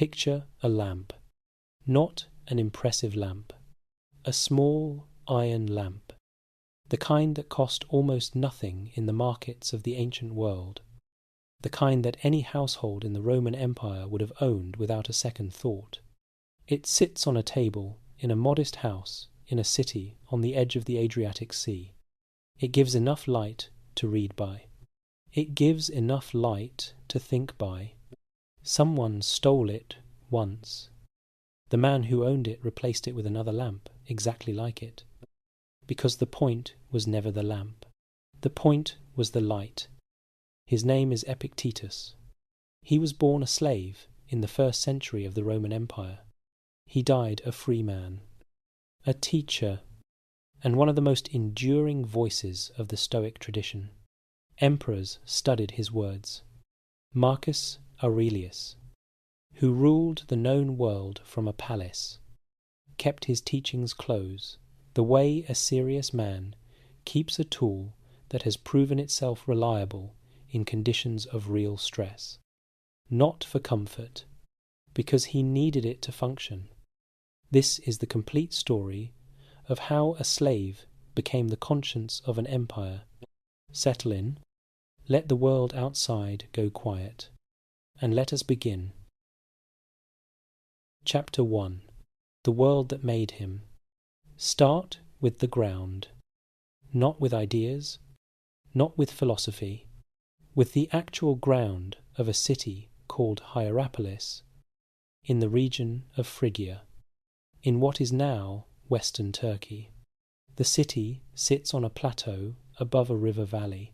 Picture a lamp, not an impressive lamp, a small iron lamp, the kind that cost almost nothing in the markets of the ancient world, the kind that any household in the Roman Empire would have owned without a second thought. It sits on a table in a modest house in a city on the edge of the Adriatic Sea. It gives enough light to read by. It gives enough light to think by. Someone stole it once. The man who owned it replaced it with another lamp, exactly like it. Because the point was never the lamp. The point was the light. His name is Epictetus. He was born a slave in the 1st century of the Roman Empire. He died a free man, a teacher, and one of the most enduring voices of the Stoic tradition. Emperors studied his words. Marcus Aurelius, who ruled the known world from a palace, kept his teachings close, the way a serious man keeps a tool that has proven itself reliable in conditions of real stress, not for comfort, because he needed it to function. This is the complete story of how a slave became the conscience of an empire. Settle in, let the world outside go quiet, and let us begin. Chapter 1. The world that made him. Start with the ground, not with ideas, not with philosophy, with the actual ground of a city called Hierapolis, in the region of Phrygia, in what is now western Turkey. The city sits on a plateau above a river valley,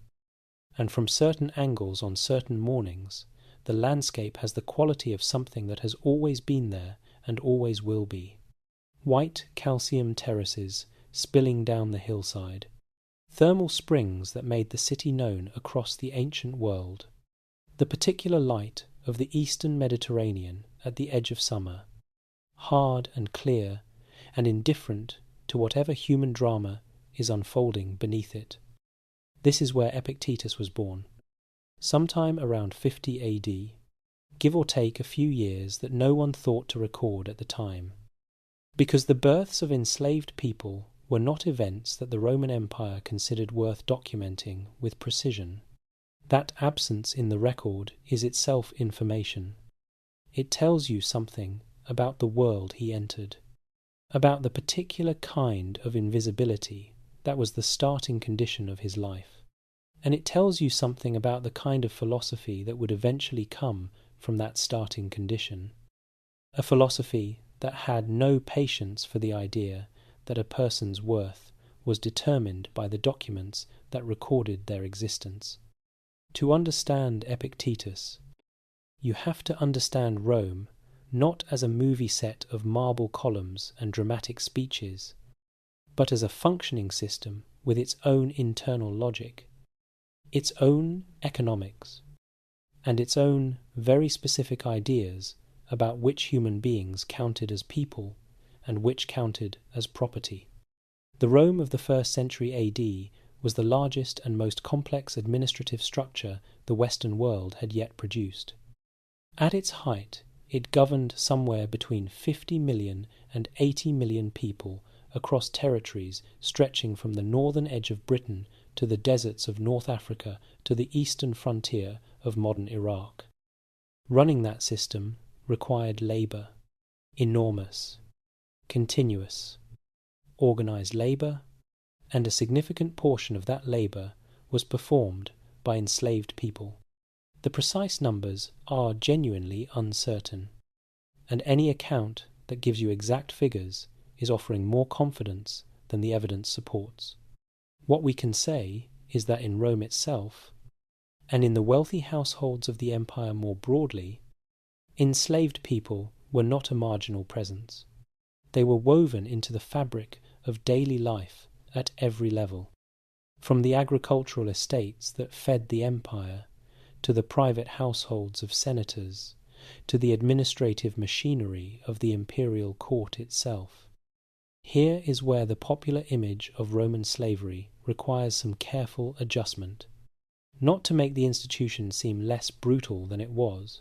and from certain angles on certain mornings, the landscape has the quality of something that has always been there and always will be. White calcium terraces spilling down the hillside, thermal springs that made the city known across the ancient world, the particular light of the eastern Mediterranean at the edge of summer, hard and clear and indifferent to whatever human drama is unfolding beneath it. This is where Epictetus was born, sometime around 50 AD, give or take a few years that no one thought to record at the time. Because the births of enslaved people were not events that the Roman Empire considered worth documenting with precision. That absence in the record is itself information. It tells you something about the world he entered, about the particular kind of invisibility that was the starting condition of his life. And it tells you something about the kind of philosophy that would eventually come from that starting condition. A philosophy that had no patience for the idea that a person's worth was determined by the documents that recorded their existence. To understand Epictetus, you have to understand Rome not as a movie set of marble columns and dramatic speeches, but as a functioning system with its own internal logic, its own economics, and its own very specific ideas about which human beings counted as people and which counted as property. The Rome of the 1st century AD was the largest and most complex administrative structure the Western world had yet produced. At its height, it governed somewhere between 50 million and 80 million people across territories stretching from the northern edge of Britain to the deserts of North Africa to the eastern frontier of modern Iraq. Running that system required labour, enormous, continuous, organised labour, and a significant portion of that labour was performed by enslaved people. The precise numbers are genuinely uncertain, and any account that gives you exact figures is offering more confidence than the evidence supports. What we can say is that in Rome itself, and in the wealthy households of the empire more broadly, enslaved people were not a marginal presence. They were woven into the fabric of daily life at every level, from the agricultural estates that fed the empire, to the private households of senators, to the administrative machinery of the imperial court itself. Here is where the popular image of Roman slavery requires some careful adjustment, not to make the institution seem less brutal than it was,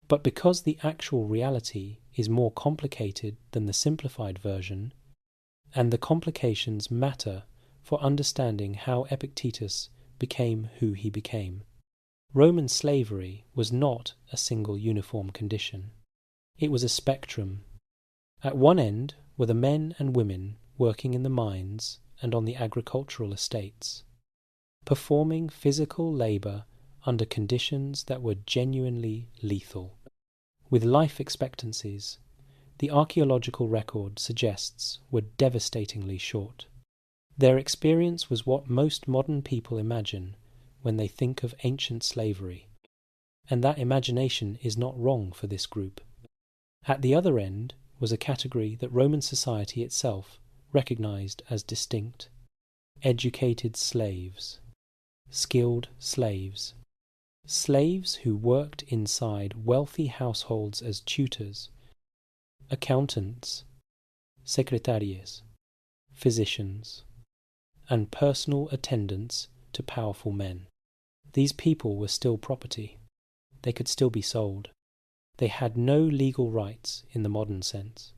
But because the actual reality is more complicated than the simplified version, and the complications matter for understanding how Epictetus became who he became, Roman slavery was not a single uniform condition. It was a spectrum. At one end were the men and women working in the mines and on the agricultural estates, performing physical labour under conditions that were genuinely lethal, with life expectancies the archaeological record suggests were devastatingly short. Their experience was what most modern people imagine when they think of ancient slavery, and that imagination is not wrong for this group. At the other end was a category that Roman society itself recognized as distinct: educated slaves, skilled slaves, slaves who worked inside wealthy households as tutors, accountants, secretaries, physicians, and personal attendants to powerful men. These people were still property. They could still be sold. They had no legal rights in the modern sense,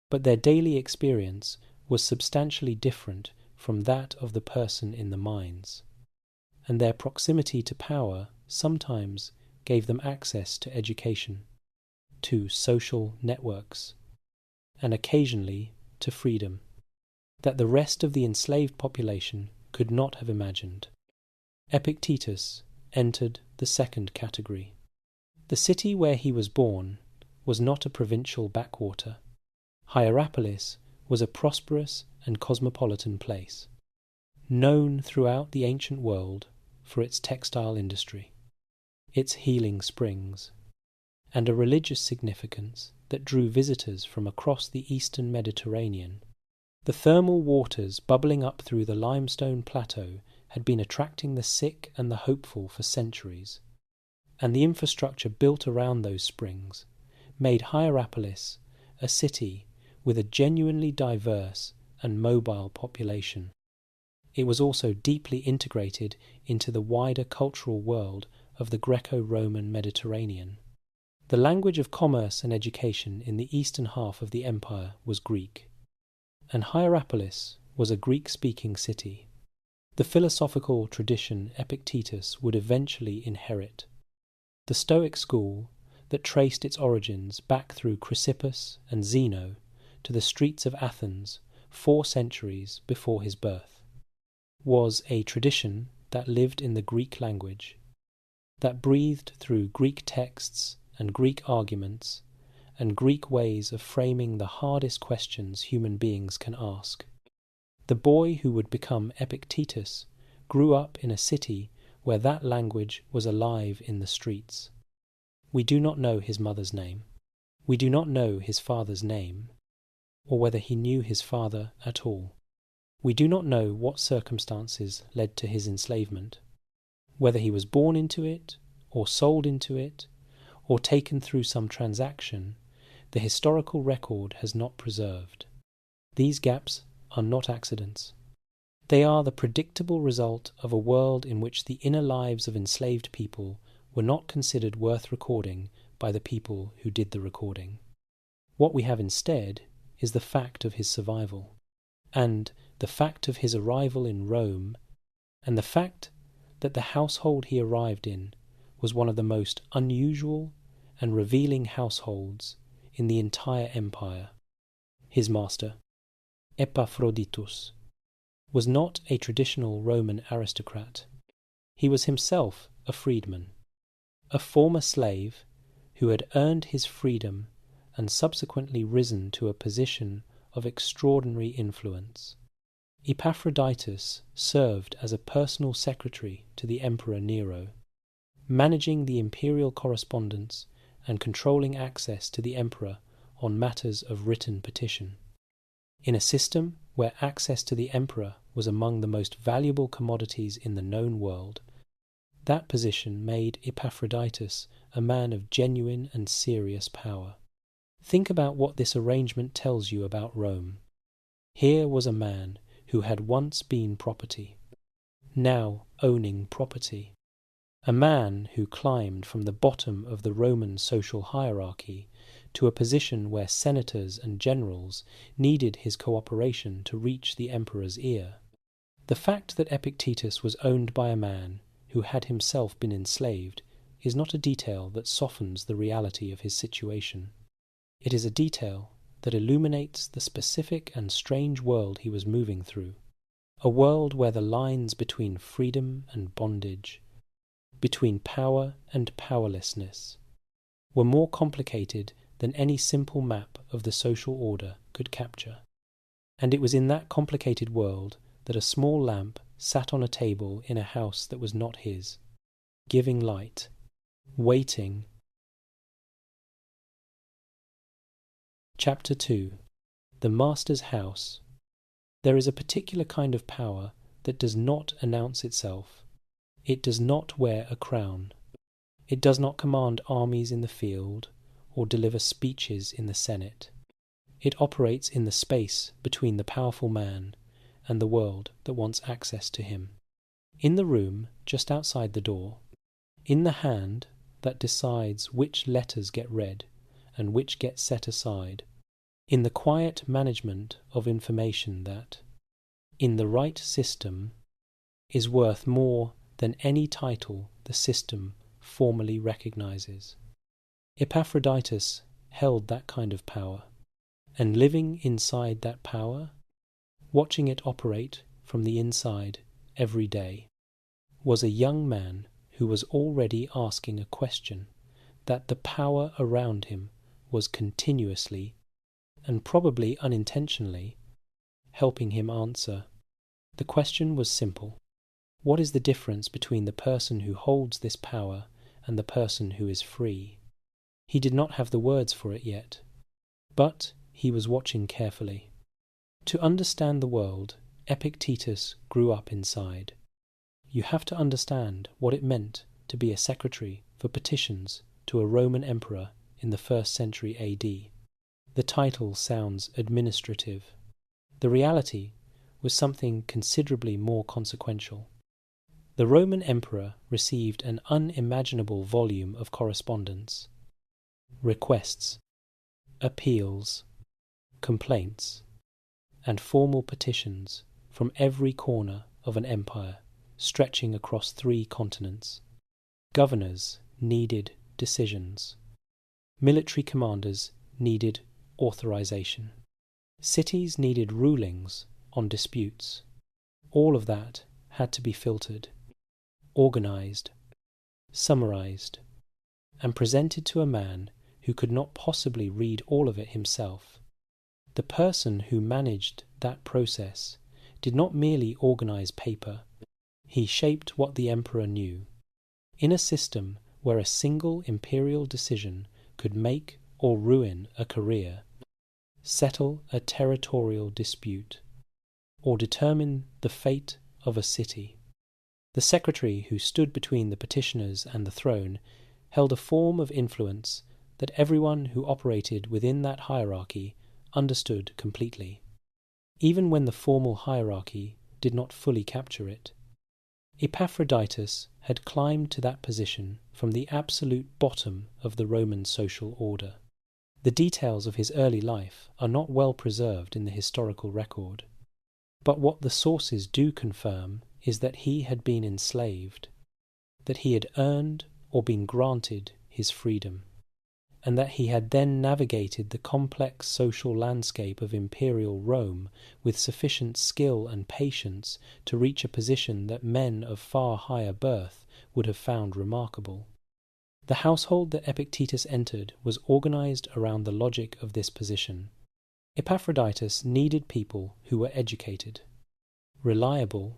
but their daily experience was substantially different from that of the person in the mines, and their proximity to power sometimes gave them access to education, to social networks, and occasionally to freedom, that the rest of the enslaved population could not have imagined. Epictetus entered the second category. The city where he was born was not a provincial backwater. Hierapolis was a prosperous and cosmopolitan place, known throughout the ancient world for its textile industry, its healing springs, and a religious significance that drew visitors from across the eastern Mediterranean. The thermal waters bubbling up through the limestone plateau had been attracting the sick and the hopeful for centuries, and the infrastructure built around those springs made Hierapolis a city with a genuinely diverse and mobile population. It was also deeply integrated into the wider cultural world of the Greco-Roman Mediterranean. The language of commerce and education in the eastern half of the empire was Greek, and Hierapolis was a Greek-speaking city. The philosophical tradition Epictetus would eventually inherit, the Stoic school that traced its origins back through Chrysippus and Zeno to the streets of Athens 4 centuries before his birth, was a tradition that lived in the Greek language, that breathed through Greek texts and Greek arguments and Greek ways of framing the hardest questions human beings can ask. The boy who would become Epictetus grew up in a city where that language was alive in the streets. We do not know his mother's name. We do not know his father's name, or whether he knew his father at all. We do not know what circumstances led to his enslavement, whether he was born into it, or sold into it, or taken through some transaction. The historical record has not preserved. These gaps are not accidents. They are the predictable result of a world in which the inner lives of enslaved people were not considered worth recording by the people who did the recording. What we have instead is the fact of his survival, and the fact of his arrival in Rome, and the fact that the household he arrived in was one of the most unusual and revealing households in the entire empire. His master, Epaphroditus, was not a traditional Roman aristocrat. He was himself a freedman, a former slave who had earned his freedom and subsequently risen to a position of extraordinary influence. Epaphroditus served as a personal secretary to the Emperor Nero, managing the imperial correspondence and controlling access to the emperor on matters of written petition. In a system where access to the emperor was among the most valuable commodities in the known world, that position made Epaphroditus a man of genuine and serious power. Think about what this arrangement tells you about Rome. Here was a man who had once been property, now owning property, A man who climbed from the bottom of the Roman social hierarchy to a position where senators and generals needed his cooperation to reach the emperor's ear. The fact that Epictetus was owned by a man who had himself been enslaved is not a detail that softens the reality of his situation. It is a detail that illuminates the specific and strange world he was moving through, a world where the lines between freedom and bondage, between power and powerlessness, were more complicated than any simple map of the social order could capture. And it was in that complicated world that a small lamp sat on a table in a house that was not his, giving light, waiting. Chapter 2. The Master's House. There is a particular kind of power that does not announce itself. It does not wear a crown. It does not command armies in the field or deliver speeches in the Senate. It operates in the space between the powerful man and the world that wants access to him. In the room just outside the door, in the hand that decides which letters get read and which get set aside, in the quiet management of information that, in the right system, is worth more than any title the system formally recognizes. Epaphroditus held that kind of power, and living inside that power, watching it operate from the inside every day, was a young man who was already asking a question that the power around him was continuously, and probably unintentionally, helping him answer. The question was simple. What is the difference between the person who holds this power and the person who is free? He did not have the words for it yet, but he was watching carefully. To understand the world, Epictetus grew up inside. You have to understand what it meant to be a secretary for petitions to a Roman emperor in the 1st century AD. The title sounds administrative. The reality was something considerably more consequential. The Roman emperor received an unimaginable volume of correspondence, requests, appeals, complaints, and formal petitions from every corner of an empire stretching across 3 continents. Governors needed decisions. Military commanders needed authorization. Cities needed rulings on disputes. All of that had to be filtered, organized, summarized, and presented to a man who could not possibly read all of it himself. The person who managed that process did not merely organize paper, he shaped what the emperor knew. In a system where a single imperial decision could make or ruin a career, settle a territorial dispute, or determine the fate of a city, the secretary who stood between the petitioners and the throne held a form of influence that everyone who operated within that hierarchy understood completely, even when the formal hierarchy did not fully capture it. Epaphroditus had climbed to that position from the absolute bottom of the Roman social order. The details of his early life are not well preserved in the historical record, but what the sources do confirm is that he had been enslaved, that he had earned or been granted his freedom, and that he had then navigated the complex social landscape of imperial Rome with sufficient skill and patience to reach a position that men of far higher birth would have found remarkable. The household that Epictetus entered was organized around the logic of this position. Epaphroditus needed people who were educated, reliable,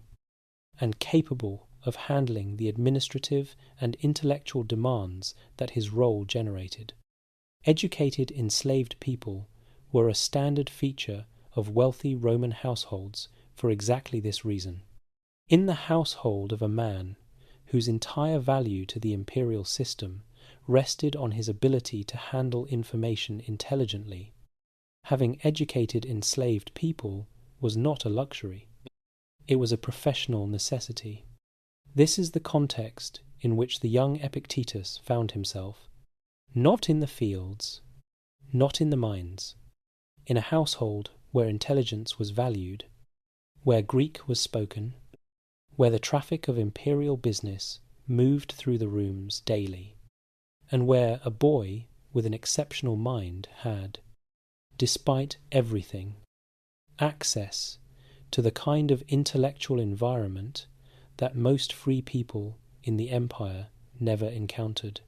and capable of handling the administrative and intellectual demands that his role generated. Educated enslaved people were a standard feature of wealthy Roman households for exactly this reason. In the household of a man whose entire value to the imperial system rested on his ability to handle information intelligently, having educated enslaved people was not a luxury. It was a professional necessity. This is the context in which the young Epictetus found himself, not in the fields, not in the mines, in a household where intelligence was valued, where Greek was spoken, where the traffic of imperial business moved through the rooms daily, and where a boy with an exceptional mind had, despite everything, access to the kind of intellectual environment that most free people in the empire never encountered.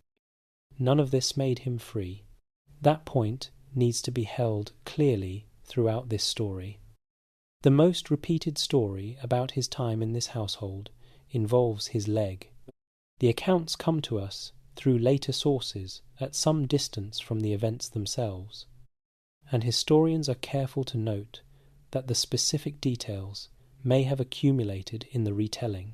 None of this made him free. That point needs to be held clearly throughout this story. The most repeated story about his time in this household involves his leg. The accounts come to us through later sources at some distance from the events themselves, and historians are careful to note that the specific details may have accumulated in the retelling.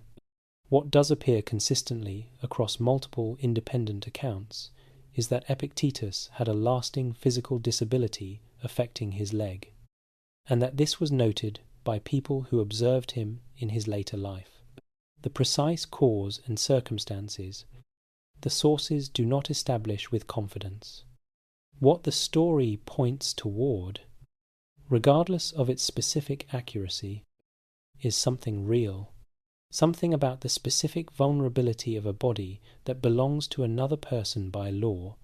What does appear consistently across multiple independent accounts is that Epictetus had a lasting physical disability affecting his leg, and that this was noted by people who observed him in his later life. The precise cause and circumstances the sources do not establish with confidence. What the story points toward, regardless of its specific accuracy, is something real, something about the specific vulnerability of a body that belongs to another person by law,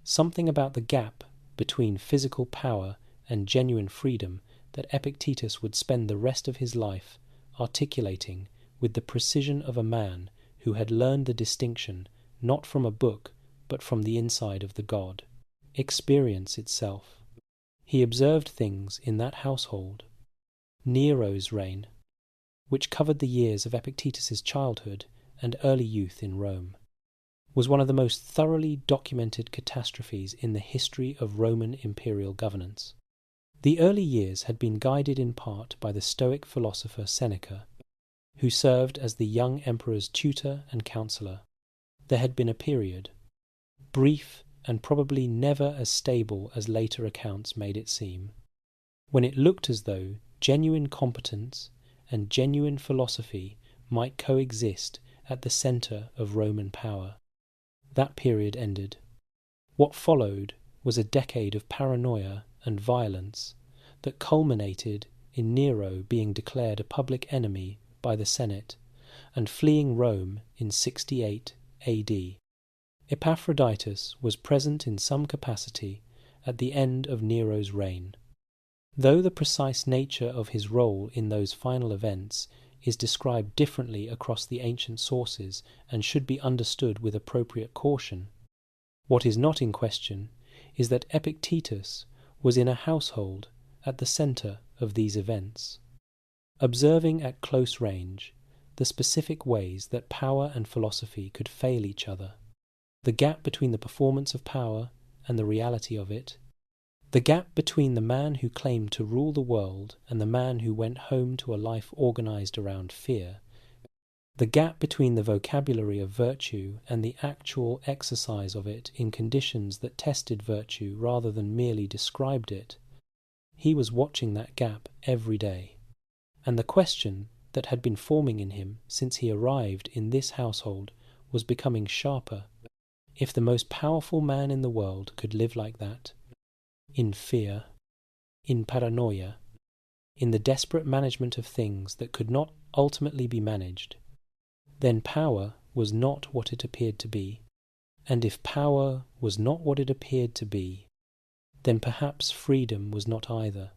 something about the gap between physical power and genuine freedom that Epictetus would spend the rest of his life articulating with the precision of a man who had learned the distinction not from a book but from the inside of the god, experience itself. He observed things in that household. Nero's reign, which covered the years of Epictetus's childhood and early youth in Rome, was one of the most thoroughly documented catastrophes in the history of Roman imperial governance. The early years had been guided in part by the Stoic philosopher Seneca, who served as the young emperor's tutor and counsellor. There had been a period, brief and probably never as stable as later accounts made it seem, when it looked as though genuine competence and genuine philosophy might coexist at the centre of Roman power. That period ended. What followed was a decade of paranoia and violence that culminated in Nero being declared a public enemy by the Senate and fleeing Rome in 68 AD. Epaphroditus was present in some capacity at the end of Nero's reign. Though the precise nature of his role in those final events is described differently across the ancient sources and should be understood with appropriate caution, what is not in question is that Epictetus was in a household at the centre of these events, observing at close range the specific ways that power and philosophy could fail each other, the gap between the performance of power and the reality of it, the gap between the man who claimed to rule the world and the man who went home to a life organized around fear, the gap between the vocabulary of virtue and the actual exercise of it in conditions that tested virtue rather than merely described it. He was watching that gap every day, and the question that had been forming in him since he arrived in this household was becoming sharper. If the most powerful man in the world could live like that, in fear, in paranoia, in the desperate management of things that could not ultimately be managed, then power was not what it appeared to be. And if power was not what it appeared to be, then perhaps freedom was not either.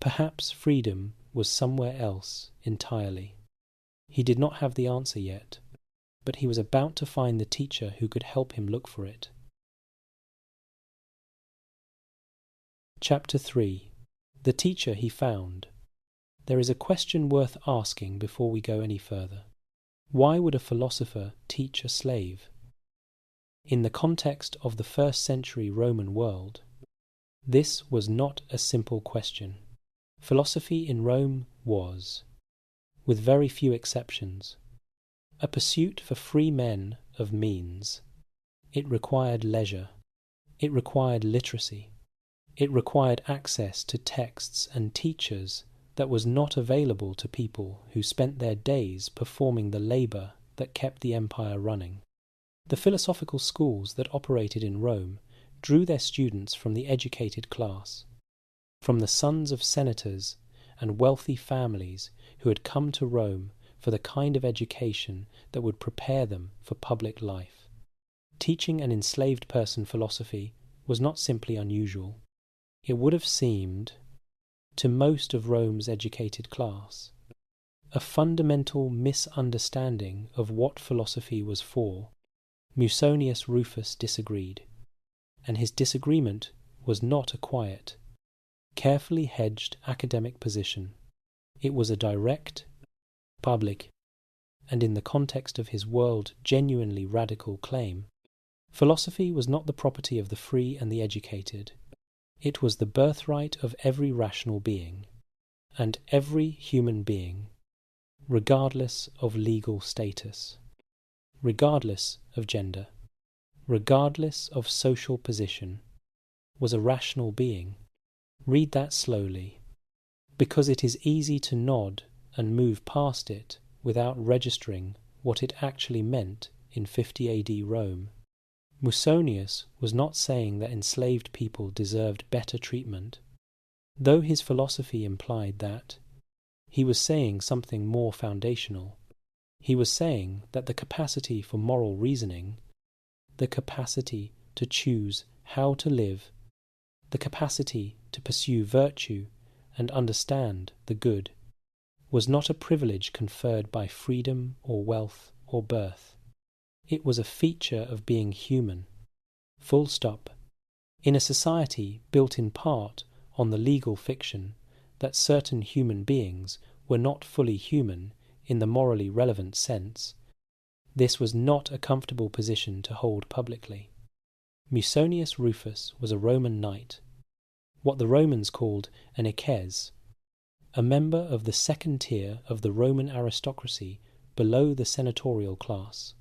Perhaps freedom was somewhere else entirely. He did not have the answer yet, but he was about to find the teacher who could help him look for it. Chapter 3. The teacher he found. There is a question worth asking before we go any further. Why would a philosopher teach a slave? In the context of the first-century Roman world, this was not a simple question. Philosophy in Rome was, with very few exceptions, a pursuit for free men of means. It required leisure. It required literacy. It required access to texts and teachers that was not available to people who spent their days performing the labour that kept the empire running. The philosophical schools that operated in Rome drew their students from the educated class, from the sons of senators and wealthy families who had come to Rome for the kind of education that would prepare them for public life. Teaching an enslaved person philosophy was not simply unusual. It would have seemed, to most of Rome's educated class, a fundamental misunderstanding of what philosophy was for. Musonius Rufus disagreed, and his disagreement was not a quiet, carefully hedged academic position. It was a direct, public, and in the context of his world genuinely radical claim. Philosophy was not the property of the free and the educated. It was the birthright of every rational being, and every human being, regardless of legal status, regardless of gender, regardless of social position, was a rational being. Read that slowly, because it is easy to nod and move past it without registering what it actually meant in 50 AD Rome. Musonius was not saying that enslaved people deserved better treatment, though his philosophy implied that. He was saying something more foundational. He was saying that the capacity for moral reasoning, the capacity to choose how to live, the capacity to pursue virtue and understand the good, was not a privilege conferred by freedom or wealth or birth. It was a feature of being human. Full stop. In a society built in part on the legal fiction that certain human beings were not fully human in the morally relevant sense, this was not a comfortable position to hold publicly. Musonius Rufus was a Roman knight, what the Romans called an eques, a member of the second tier of the Roman aristocracy below the senatorial class.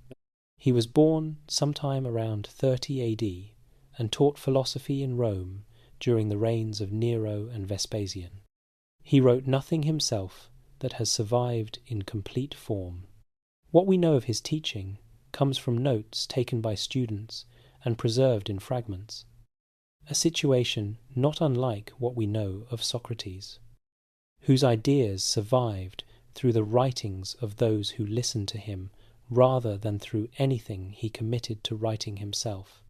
He was born sometime around 30 AD and taught philosophy in Rome during the reigns of Nero and Vespasian. He wrote nothing himself that has survived in complete form. What we know of his teaching comes from notes taken by students and preserved in fragments, a situation not unlike what we know of Socrates, whose ideas survived through the writings of those who listened to him rather than through anything he committed to writing himself.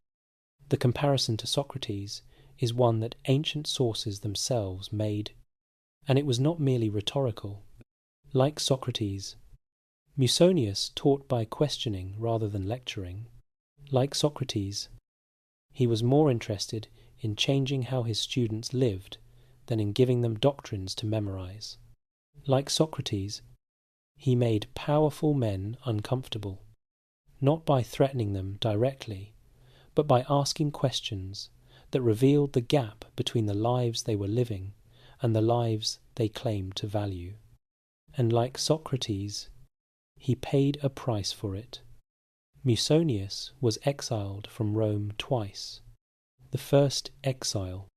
The comparison to Socrates is one that ancient sources themselves made, and it was not merely rhetorical. Like Socrates, Musonius taught by questioning rather than lecturing. Like Socrates, he was more interested in changing how his students lived than in giving them doctrines to memorize. Like Socrates, he made powerful men uncomfortable, not by threatening them directly, but by asking questions that revealed the gap between the lives they were living and the lives they claimed to value. And like Socrates, he paid a price for it. Musonius was exiled from Rome twice. The first exile,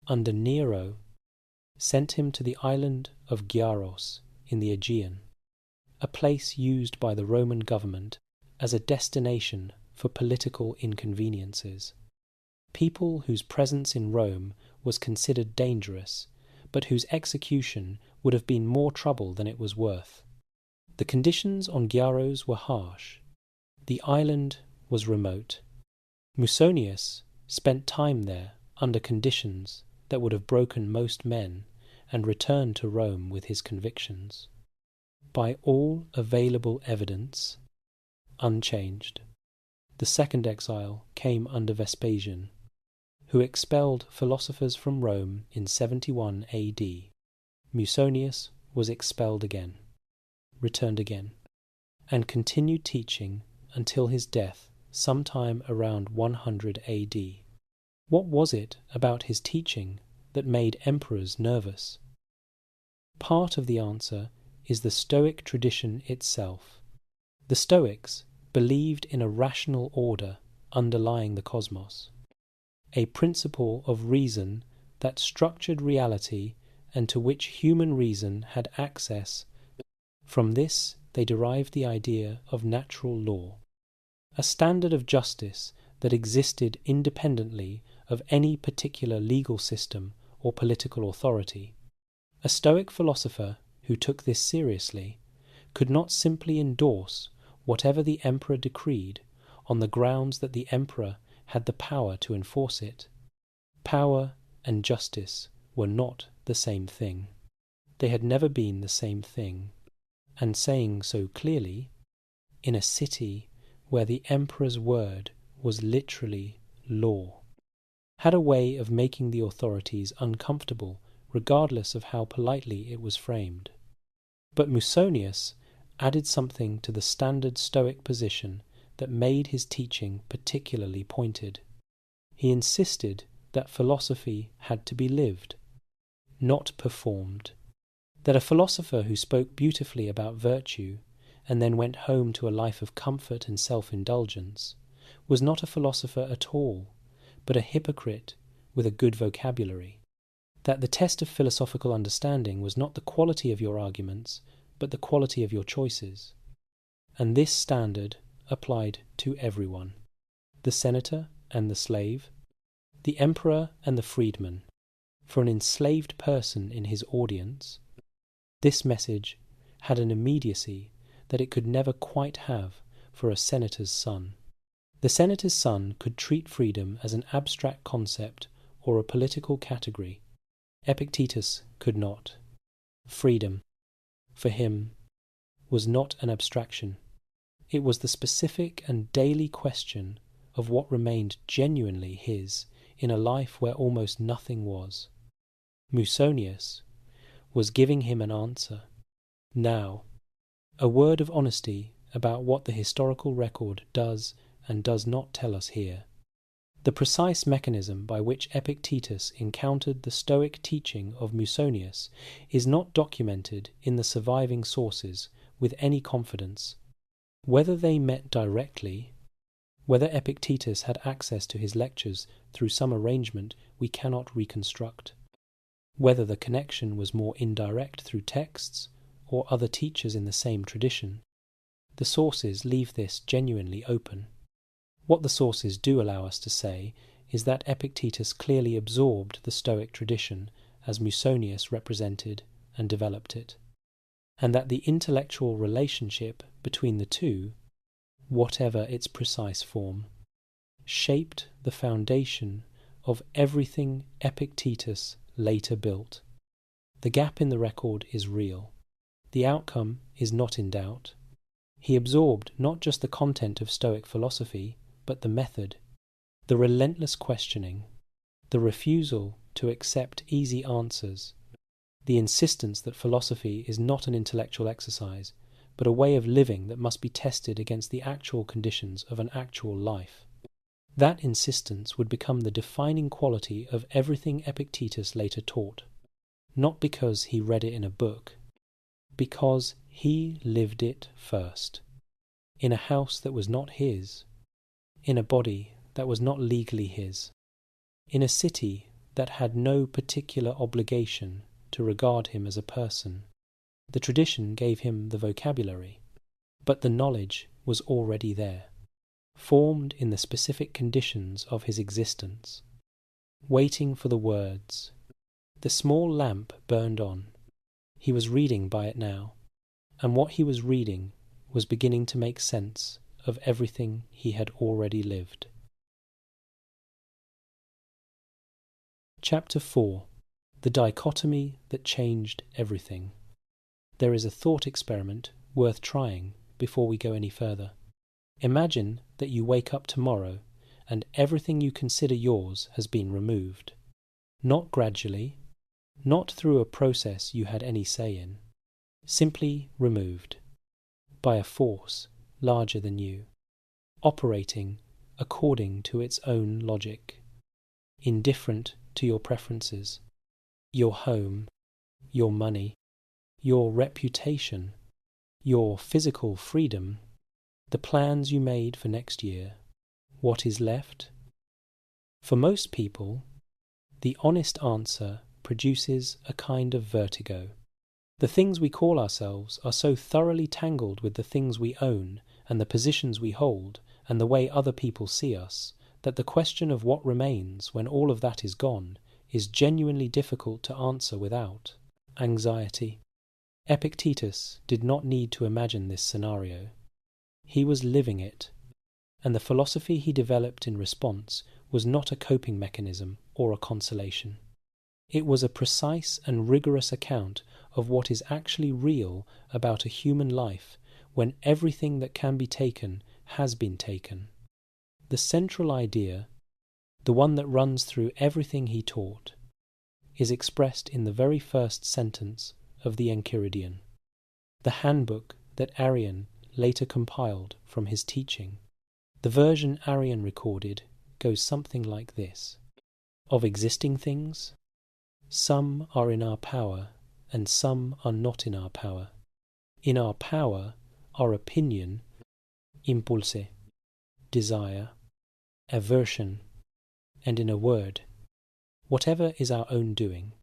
under Nero, sent him to the island of Gyaros in the Aegean, a place used by the Roman government as a destination for political inconveniences. People whose presence in Rome was considered dangerous, but whose execution would have been more trouble than it was worth. The conditions on Gyaros were harsh. The island was remote. Musonius spent time there under conditions that would have broken most men and returned to Rome with his convictions. By all available evidence, unchanged. The second exile came under Vespasian, who expelled philosophers from Rome in 71 AD. Musonius was expelled again, returned again, and continued teaching until his death sometime around 100 AD. What was it about his teaching that made emperors nervous? Part of the answer is the Stoic tradition itself. The Stoics believed in a rational order underlying the cosmos, a principle of reason that structured reality and to which human reason had access. From this they derived the idea of natural law. a standard of justice that existed independently of any particular legal system or political authority. A Stoic philosopher who took this seriously could not simply endorse whatever the emperor decreed on the grounds that the emperor had the power to enforce it. Power and justice were not the same thing. They had never been the same thing. And saying so clearly, in a city where the emperor's word was literally law, had a way of making the authorities uncomfortable regardless of how politely it was framed. But Musonius added something to the standard Stoic position that made his teaching particularly pointed. He insisted that philosophy had to be lived, not performed. That a philosopher who spoke beautifully about virtue and then went home to a life of comfort and self-indulgence was not a philosopher at all, but a hypocrite with a good vocabulary. That the test of philosophical understanding was not the quality of your arguments, but the quality of your choices. And this standard applied to everyone: the senator and the slave, the emperor and the freedman. For an enslaved person in his audience, this message had an immediacy that it could never quite have for a senator's son. The senator's son could treat freedom as an abstract concept or a political category. Epictetus could not. Freedom, for him, was not an abstraction. It was the specific and daily question of what remained genuinely his in a life where almost nothing was. Musonius was giving him an answer. Now, a word of honesty about what the historical record does and does not tell us here. The precise mechanism by which Epictetus encountered the Stoic teaching of Musonius is not documented in the surviving sources with any confidence. Whether they met directly, whether Epictetus had access to his lectures through some arrangement we cannot reconstruct, whether the connection was more indirect through texts or other teachers in the same tradition, the sources leave this genuinely open. What the sources do allow us to say is that Epictetus clearly absorbed the Stoic tradition as Musonius represented and developed it, and that the intellectual relationship between the two, whatever its precise form, shaped the foundation of everything Epictetus later built. The gap in the record is real. The outcome is not in doubt. He absorbed not just the content of Stoic philosophy, but the method, the relentless questioning, the refusal to accept easy answers, the insistence that philosophy is not an intellectual exercise, but a way of living that must be tested against the actual conditions of an actual life. That insistence would become the defining quality of everything Epictetus later taught, not because he read it in a book, because he lived it first, in a house that was not his, in a body that was not legally his, in a city that had no particular obligation to regard him as a person. The tradition gave him the vocabulary, but the knowledge was already there, formed in the specific conditions of his existence, waiting for the words. The small lamp burned on. He was reading by it now, and what he was reading was beginning to make sense of everything he had already lived. Chapter 4. The Dichotomy that Changed Everything. There is a thought experiment worth trying before we go any further. Imagine that you wake up tomorrow and everything you consider yours has been removed. Not gradually, not through a process you had any say in, simply removed, by a force larger than you, operating according to its own logic, indifferent to your preferences, your home, your money, your reputation, your physical freedom, the plans you made for next year, what is left? For most people, the honest answer produces a kind of vertigo. The things we call ourselves are so thoroughly tangled with the things we own and the positions we hold and the way other people see us, that the question of what remains when all of that is gone is genuinely difficult to answer without anxiety. Epictetus did not need to imagine this scenario. He was living it, and the philosophy he developed in response was not a coping mechanism or a consolation. It was a precise and rigorous account of what is actually real about a human life when everything that can be taken has been taken. The central idea, the one that runs through everything he taught, is expressed in the very first sentence of the Enchiridion, the handbook that Arrian later compiled from his teaching. The version Arrian recorded goes something like this: of existing things, some are in our power and some are not in our power. In our power are opinion, impulse, desire, aversion, and in a word, whatever is our own doing.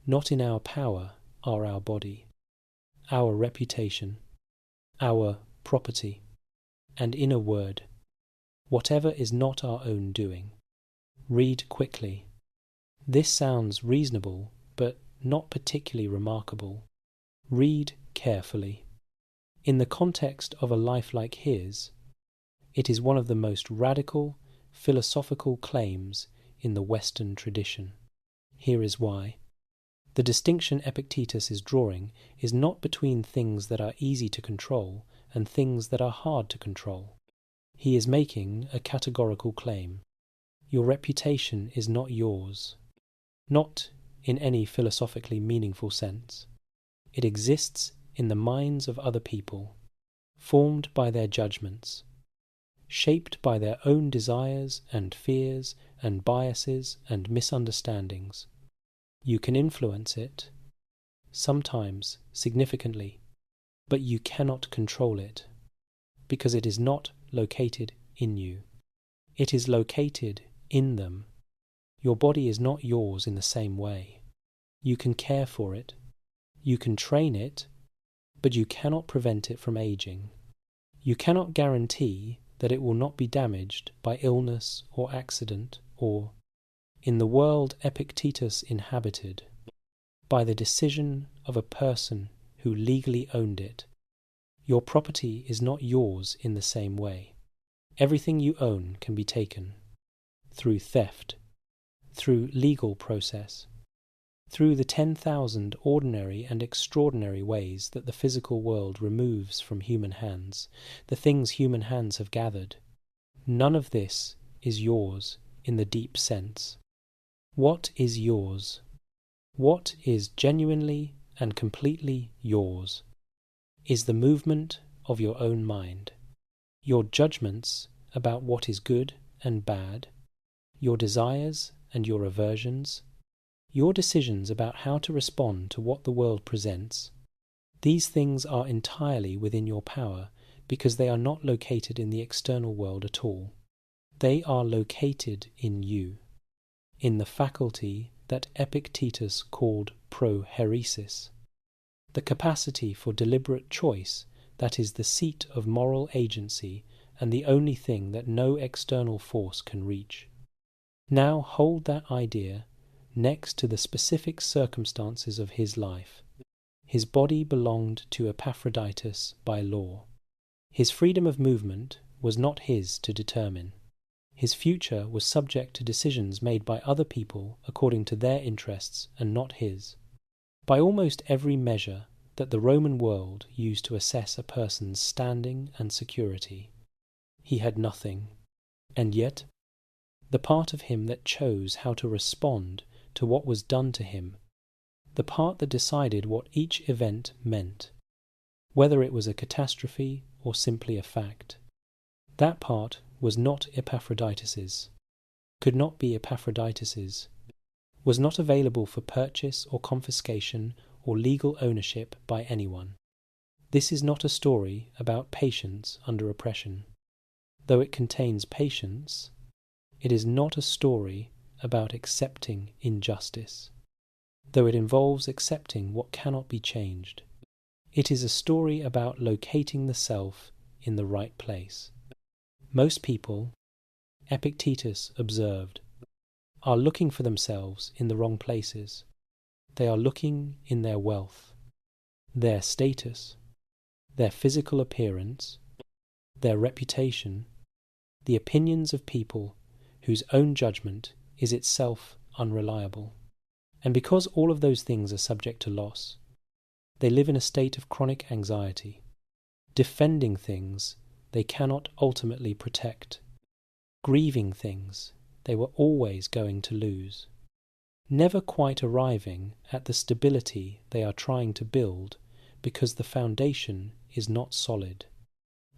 Not in our power are our body, our reputation, our property, and in a word, whatever is not our own doing. Read quickly. This sounds reasonable, but not particularly remarkable. Read carefully. In the context of a life like his, it is one of the most radical philosophical claims in the Western tradition. Here is why. The distinction Epictetus is drawing is not between things that are easy to control and things that are hard to control. He is making a categorical claim. Your reputation is not yours. Not in any philosophically meaningful sense. It exists in the minds of other people, formed by their judgments, shaped by their own desires and fears and biases and misunderstandings. You can influence it, sometimes significantly, but you cannot control it, because it is not located in you. It is located in them. Your body is not yours in the same way. You can care for it, you can train it, but you cannot prevent it from aging. You cannot guarantee that it will not be damaged by illness or accident or, in the world Epictetus inhabited, by the decision of a person who legally owned it. Your property is not yours in the same way. Everything you own can be taken through theft, through legal process, through the 10,000 ordinary and extraordinary ways that the physical world removes from human hands the things human hands have gathered. None of this is yours in the deep sense. What is yours? What is genuinely and completely yours is the movement of your own mind, your judgments about what is good and bad, your desires and your aversions, your decisions about how to respond to what the world presents. These things are entirely within your power because they are not located in the external world at all. They are located in you, in the faculty that Epictetus called proheresis, the capacity for deliberate choice that is the seat of moral agency and the only thing that no external force can reach. Now hold that idea next to the specific circumstances of his life. His body belonged to Epaphroditus by law. His freedom of movement was not his to determine. His future was subject to decisions made by other people according to their interests and not his. By almost every measure that the Roman world used to assess a person's standing and security, he had nothing. And yet, the part of him that chose how to respond to what was done to him, the part that decided what each event meant, whether it was a catastrophe or simply a fact, that part was not Epaphroditus's, could not be Epaphroditus's, was not available for purchase or confiscation or legal ownership by anyone. This is not a story about patience under oppression. Though it contains patience, it is not a story about accepting injustice. Though it involves accepting what cannot be changed, it is a story about locating the self in the right place. Most people, Epictetus observed, are looking for themselves in the wrong places. They are looking in their wealth, their status, their physical appearance, their reputation, the opinions of people whose own judgment is itself unreliable. And because all of those things are subject to loss, they live in a state of chronic anxiety, defending things they cannot ultimately protect, grieving things they were always going to lose, never quite arriving at the stability they are trying to build because the foundation is not solid.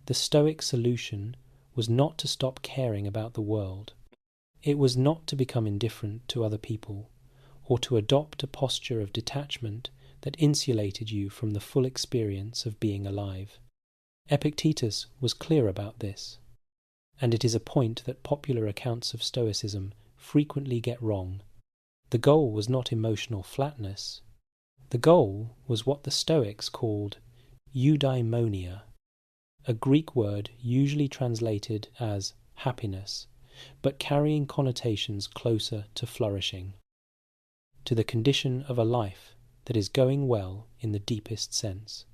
The Stoic solution was not to stop caring about the world. It was not to become indifferent to other people, or to adopt a posture of detachment that insulated you from the full experience of being alive. Epictetus was clear about this, and it is a point that popular accounts of Stoicism frequently get wrong. The goal was not emotional flatness. The goal was what the Stoics called eudaimonia, a Greek word usually translated as happiness, but carrying connotations closer to flourishing, to the condition of a life that is going well in the deepest sense,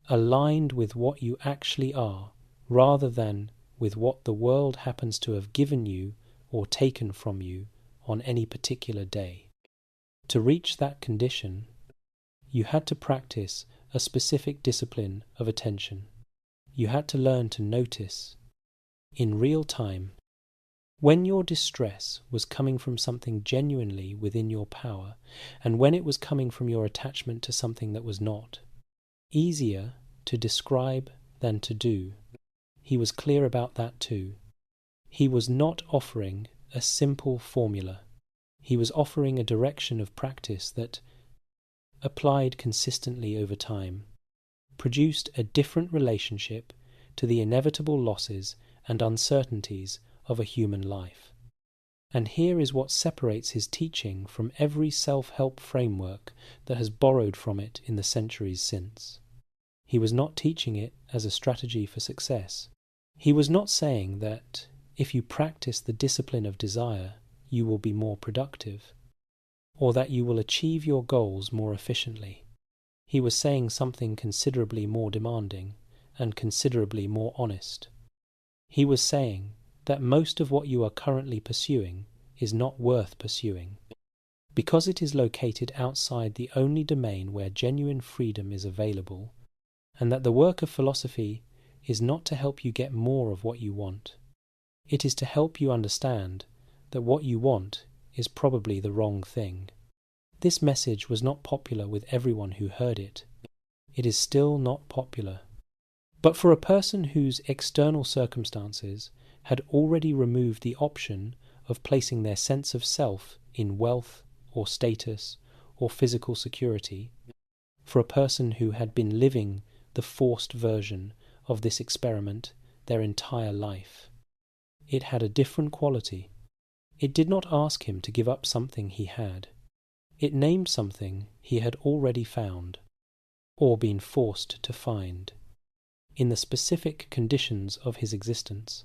aligned with what you actually are, rather than with what the world happens to have given you or taken from you on any particular day. To reach that condition, you had to practice a specific discipline of attention. You had to learn to notice, in real time, when your distress was coming from something genuinely within your power, and when it was coming from your attachment to something that was not. Easier to describe than to do. He was clear about that too. He was not offering a simple formula. He was offering a direction of practice that, applied consistently over time, produced a different relationship to the inevitable losses and uncertainties of a human life. And here is what separates his teaching from every self-help framework that has borrowed from it in the centuries since. He was not teaching it as a strategy for success. He was not saying that if you practice the discipline of desire, you will be more productive, or that you will achieve your goals more efficiently. He was saying something considerably more demanding and considerably more honest. He was saying that most of what you are currently pursuing is not worth pursuing, because it is located outside the only domain where genuine freedom is available, and that the work of philosophy is not to help you get more of what you want. It is to help you understand that what you want is probably the wrong thing. This message was not popular with everyone who heard it. It is still not popular. But for a person whose external circumstances had already removed the option of placing their sense of self in wealth or status or physical security, for a person who had been living the forced version of this experiment their entire life, it had a different quality. It did not ask him to give up something he had. It named something he had already found, or been forced to find, in the specific conditions of his existence.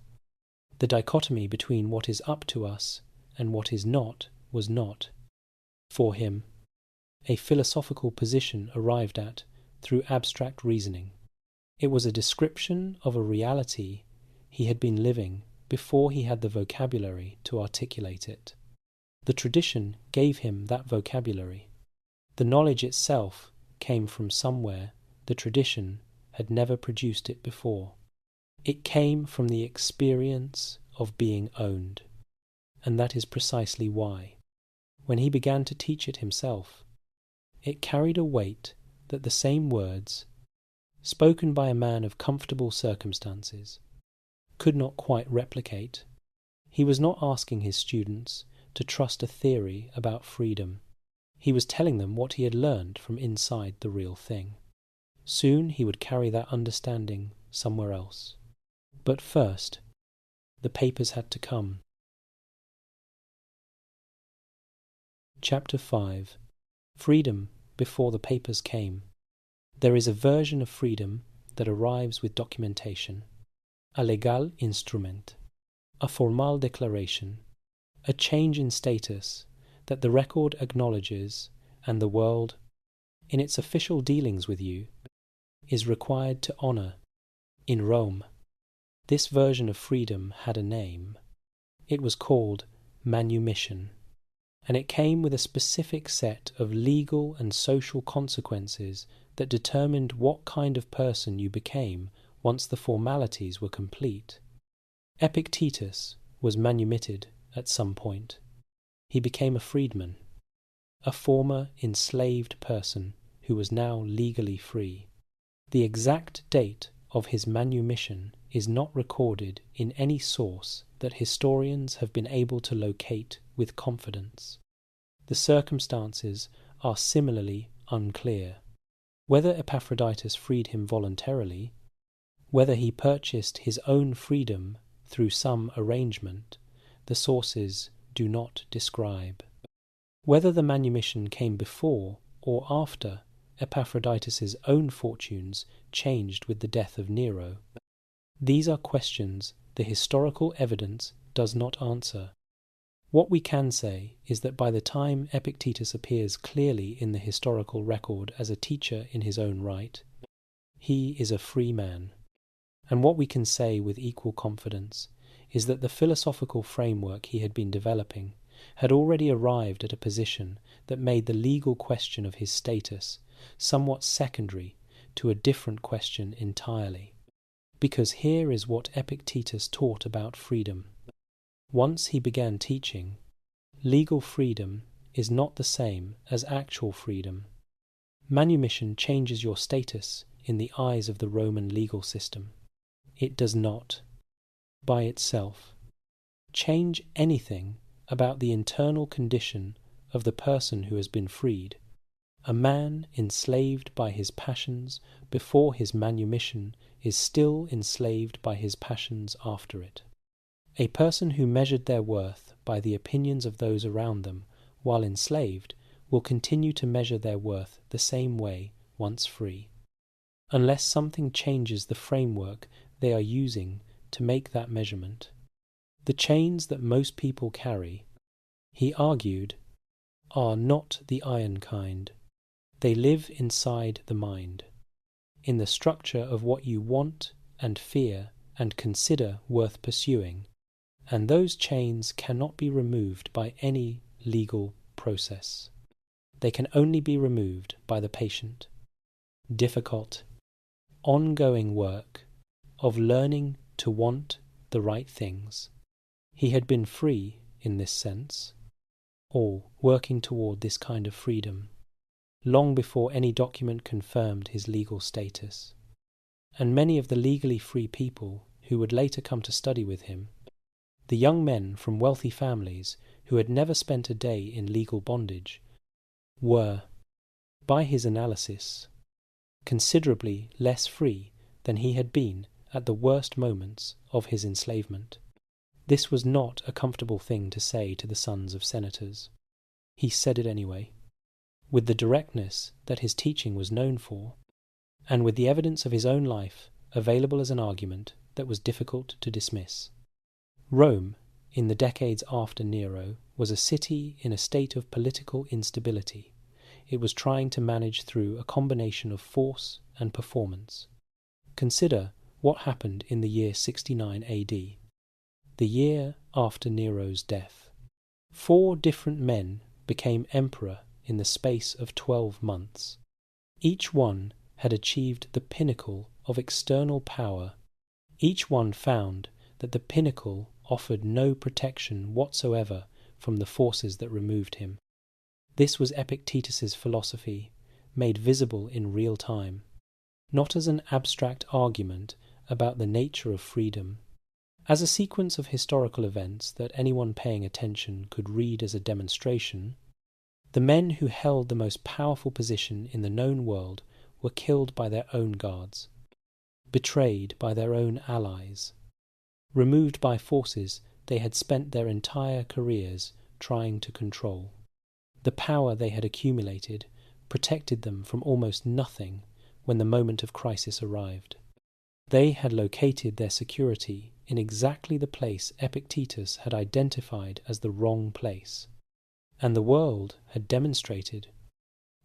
The dichotomy between what is up to us and what is not was not, for him, a philosophical position arrived at through abstract reasoning. It was a description of a reality he had been living before he had the vocabulary to articulate it. The tradition gave him that vocabulary. The knowledge itself came from somewhere the tradition had never produced it before. It came from the experience of being owned, and that is precisely why, when he began to teach it himself, it carried a weight that the same words, spoken by a man of comfortable circumstances, could not quite replicate. He was not asking his students to trust a theory about freedom. He was telling them what he had learned from inside the real thing. Soon he would carry that understanding somewhere else. But first, the papers had to come. Chapter 5. Freedom before the papers came. There is a version of freedom that arrives with documentation, a legal instrument, a formal declaration, a change in status that the record acknowledges and the world, in its official dealings with you, is required to honor. In Rome, this version of freedom had a name. It was called manumission, and it came with a specific set of legal and social consequences that determined what kind of person you became once the formalities were complete. Epictetus was manumitted at some point. He became a freedman, a former enslaved person who was now legally free. The exact date of his manumission is not recorded in any source that historians have been able to locate with confidence. The circumstances are similarly unclear. Whether Epaphroditus freed him voluntarily, whether he purchased his own freedom through some arrangement, the sources do not describe. Whether the manumission came before or after Epaphroditus's own fortunes changed with the death of Nero, these are questions the historical evidence does not answer. What we can say is that by the time Epictetus appears clearly in the historical record as a teacher in his own right, he is a free man. And what we can say with equal confidence is that the philosophical framework he had been developing had already arrived at a position that made the legal question of his status somewhat secondary to a different question entirely. Because here is what Epictetus taught about freedom. Once he began teaching, legal freedom is not the same as actual freedom. Manumission changes your status in the eyes of the Roman legal system. It does not, by itself, change anything about the internal condition of the person who has been freed. A man enslaved by his passions before his manumission is still enslaved by his passions after it. A person who measured their worth by the opinions of those around them while enslaved will continue to measure their worth the same way once free, unless something changes the framework they are using to make that measurement. The chains that most people carry, he argued, are not the iron kind. They live inside the mind, in the structure of what you want and fear and consider worth pursuing, and those chains cannot be removed by any legal process. They can only be removed by the patient, difficult, ongoing work of learning to want the right things. He had been free in this sense, or working toward this kind of freedom, long before any document confirmed his legal status. And many of the legally free people who would later come to study with him, the young men from wealthy families who had never spent a day in legal bondage, were, by his analysis, considerably less free than he had been at the worst moments of his enslavement. This was not a comfortable thing to say to the sons of senators. He said it anyway, with the directness that his teaching was known for, and with the evidence of his own life available as an argument that was difficult to dismiss. Rome, in the decades after Nero, was a city in a state of political instability. It was trying to manage through a combination of force and performance. Consider what happened in the year 69 AD, the year after Nero's death. 4 different men became emperor in the space of 12 months. Each one had achieved the pinnacle of external power. Each one found that the pinnacle offered no protection whatsoever from the forces that removed him. This was Epictetus's philosophy, made visible in real time, not as an abstract argument about the nature of freedom, as a sequence of historical events that anyone paying attention could read as a demonstration. The men who held the most powerful position in the known world were killed by their own guards, betrayed by their own allies, removed by forces they had spent their entire careers trying to control. The power they had accumulated protected them from almost nothing when the moment of crisis arrived. They had located their security in exactly the place Epictetus had identified as the wrong place, and the world had demonstrated,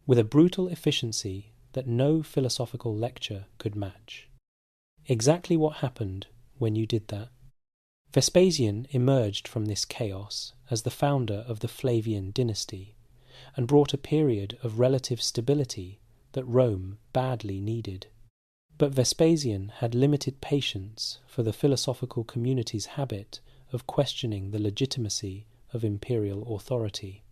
with a brutal efficiency that no philosophical lecture could match, exactly what happened when you did that. Vespasian emerged from this chaos as the founder of the Flavian dynasty, and brought a period of relative stability that Rome badly needed. But Vespasian had limited patience for the philosophical community's habit of questioning the legitimacy of imperial authority.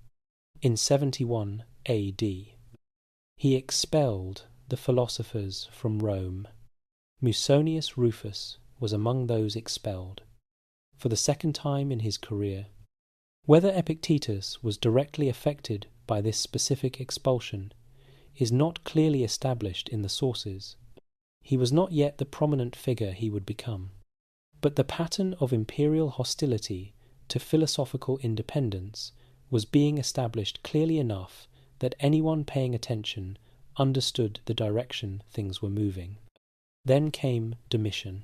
In 71 AD, he expelled the philosophers from Rome. Musonius Rufus was among those expelled, for the second time in his career. Whether Epictetus was directly affected by this specific expulsion is not clearly established in the sources. He was not yet the prominent figure he would become, but the pattern of imperial hostility to philosophical independence was being established clearly enough that anyone paying attention understood the direction things were moving. Then came Domitian,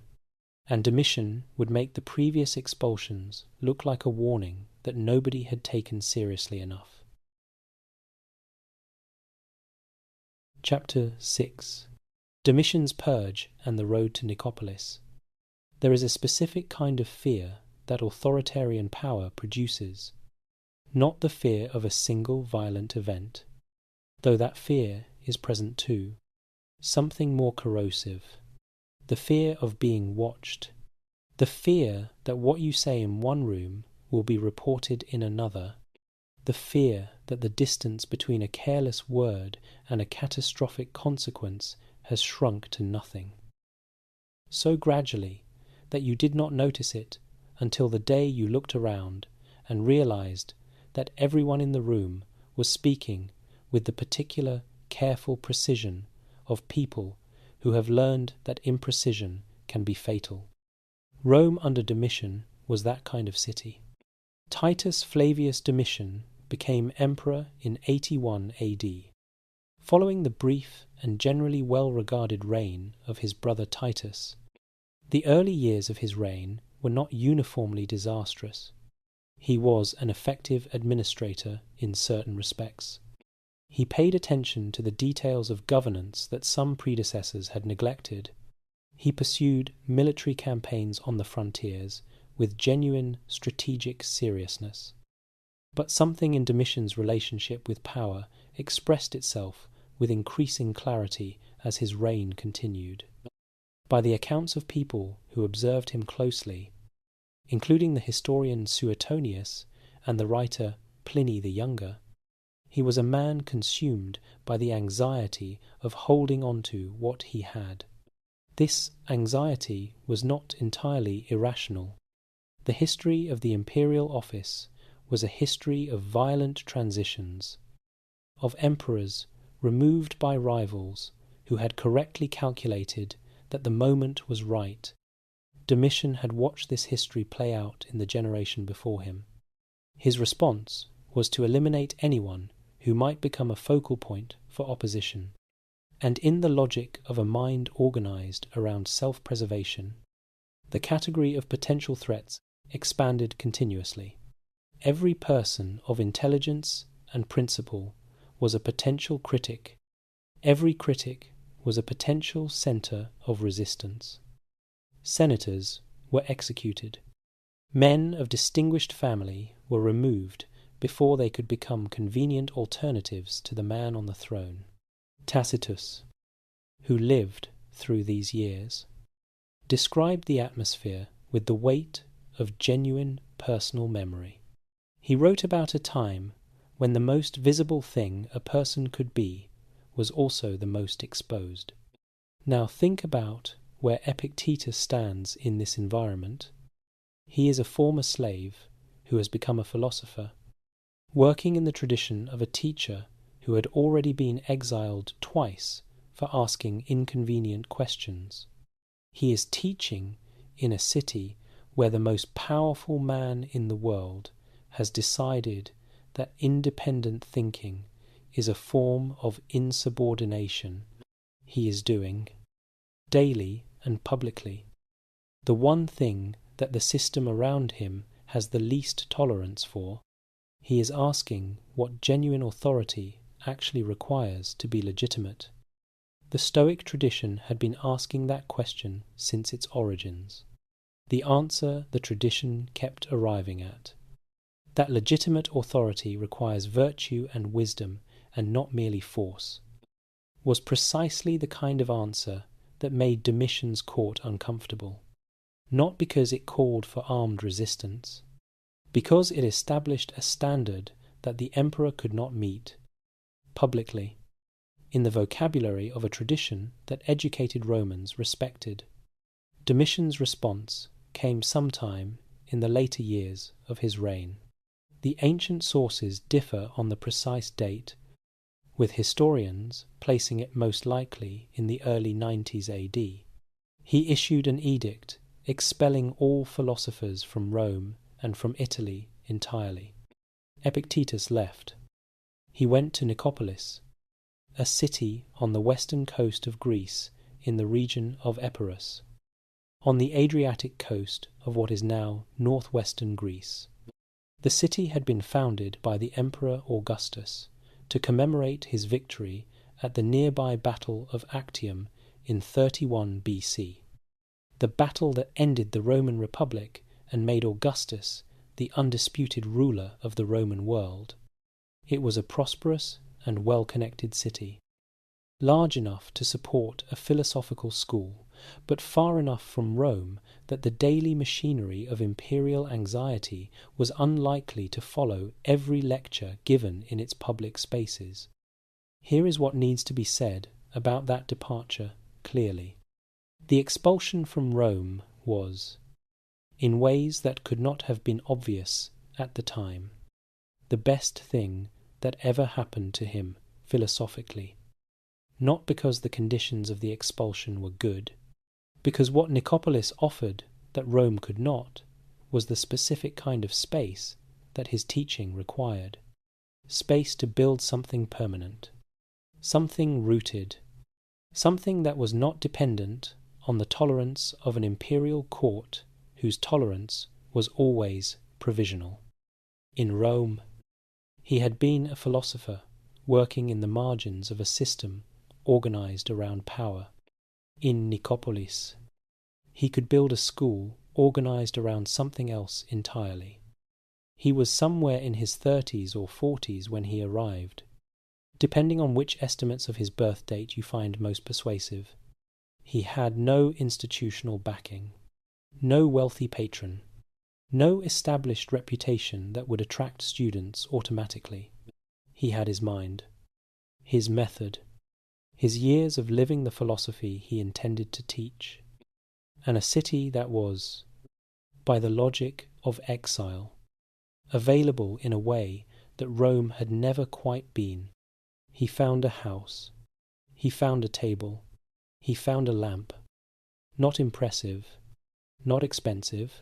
and Domitian would make the previous expulsions look like a warning that nobody had taken seriously enough. Chapter 6. Domitian's Purge and the Road to Nicopolis. There is a specific kind of fear that authoritarian power produces, not the fear of a single violent event, though that fear is present too, something more corrosive, the fear of being watched, the fear that what you say in one room will be reported in another, the fear that the distance between a careless word and a catastrophic consequence has shrunk to nothing, so gradually that you did not notice it until the day you looked around and realized that everyone in the room was speaking with the particular careful precision of people who have learned that imprecision can be fatal. Rome under Domitian was that kind of city. Titus Flavius Domitian became emperor in 81 AD. Following the brief and generally well-regarded reign of his brother Titus, the early years of his reign were not uniformly disastrous. He was an effective administrator in certain respects. He paid attention to the details of governance that some predecessors had neglected. He pursued military campaigns on the frontiers with genuine strategic seriousness. But something in Domitian's relationship with power expressed itself with increasing clarity as his reign continued. By the accounts of people who observed him closely, including the historian Suetonius and the writer Pliny the Younger, he was a man consumed by the anxiety of holding on to what he had. This anxiety was not entirely irrational. The history of the imperial office was a history of violent transitions, of emperors removed by rivals who had correctly calculated that the moment was right. Domitian had watched this history play out in the generation before him. His response was to eliminate anyone who might become a focal point for opposition, and in the logic of a mind organized around self-preservation, the category of potential threats expanded continuously. Every person of intelligence and principle was a potential critic. Every critic was a potential center of resistance. Senators were executed. Men of distinguished family were removed before they could become convenient alternatives to the man on the throne. Tacitus, who lived through these years, described the atmosphere with the weight of genuine personal memory. He wrote about a time when the most visible thing a person could be was also the most exposed. Now think about where Epictetus stands in this environment. He is a former slave who has become a philosopher, working in the tradition of a teacher who had already been exiled twice for asking inconvenient questions. He is teaching in a city where the most powerful man in the world has decided that independent thinking is a form of insubordination. He is doing, daily and publicly. The one thing that the system around him has the least tolerance for, he is asking what genuine authority actually requires to be legitimate. The Stoic tradition had been asking that question since its origins. The answer the tradition kept arriving at, that legitimate authority requires virtue and wisdom and not merely force, was precisely the kind of answer that made Domitian's court uncomfortable, not because it called for armed resistance, because it established a standard that the emperor could not meet, publicly, in the vocabulary of a tradition that educated Romans respected. Domitian's response came sometime in the later years of his reign. The ancient sources differ on the precise date, with historians placing it most likely in the early 90s AD. He issued an edict expelling all philosophers from Rome and from Italy entirely. Epictetus left. He went to Nicopolis, a city on the western coast of Greece in the region of Epirus, on the Adriatic coast of what is now northwestern Greece. The city had been founded by the Emperor Augustus to commemorate his victory at the nearby Battle of Actium in 31 BC, the battle that ended the Roman Republic and made Augustus the undisputed ruler of the Roman world. It was a prosperous and well-connected city, large enough to support a philosophical school, but far enough from Rome that the daily machinery of imperial anxiety was unlikely to follow every lecture given in its public spaces. Here is what needs to be said about that departure clearly. The expulsion from Rome was, in ways that could not have been obvious at the time, the best thing that ever happened to him philosophically. Not because the conditions of the expulsion were good, because what Nicopolis offered that Rome could not was the specific kind of space that his teaching required. Space to build something permanent, something rooted, something that was not dependent on the tolerance of an imperial court whose tolerance was always provisional. In Rome, he had been a philosopher working in the margins of a system organized around power. In Nicopolis, he could build a school organized around something else entirely. He was somewhere in his 30s or 40s when he arrived, depending on which estimates of his birth date you find most persuasive. He had no institutional backing, no wealthy patron, no established reputation that would attract students automatically. He had his mind, his method, his years of living the philosophy he intended to teach, and a city that was, by the logic of exile, available in a way that Rome had never quite been. He found a house, he found a table, he found a lamp, not impressive, not expensive,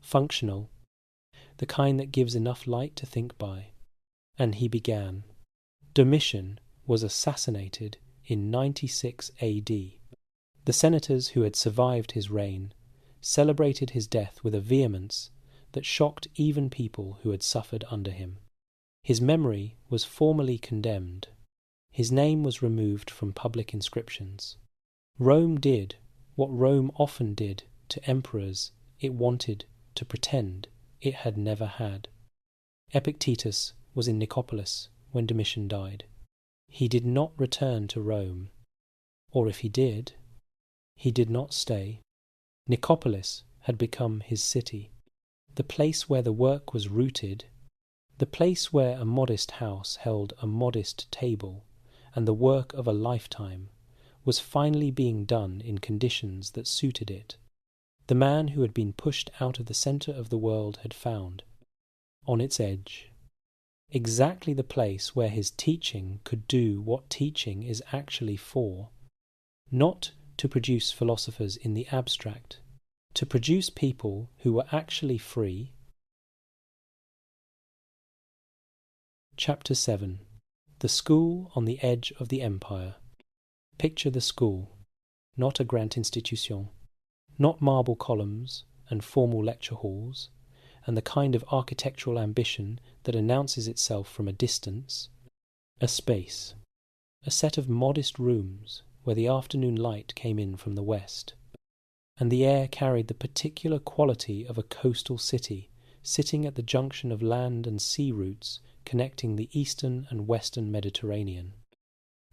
functional, the kind that gives enough light to think by. And he began. Domitian was assassinated in 96 AD. The senators who had survived his reign celebrated his death with a vehemence that shocked even people who had suffered under him. His memory was formally condemned. His name was removed from public inscriptions. Rome did what Rome often did to emperors it wanted to pretend it had never had. Epictetus was in Nicopolis when Domitian died. He did not return to Rome, or if he did not stay. Nicopolis had become his city, the place where the work was rooted, the place where a modest house held a modest table, and the work of a lifetime was finally being done in conditions that suited it. The man who had been pushed out of the centre of the world had found, on its edge, exactly the place where his teaching could do what teaching is actually for, not to produce philosophers in the abstract, to produce people who were actually free. Chapter 7. The School on the Edge of the Empire. Picture the school. not a grand institution, not marble columns and formal lecture halls, and the kind of architectural ambition that announces itself from a distance. A space, a set of modest rooms where the afternoon light came in from the west, and the air carried the particular quality of a coastal city sitting at the junction of land and sea routes connecting the eastern and western Mediterranean.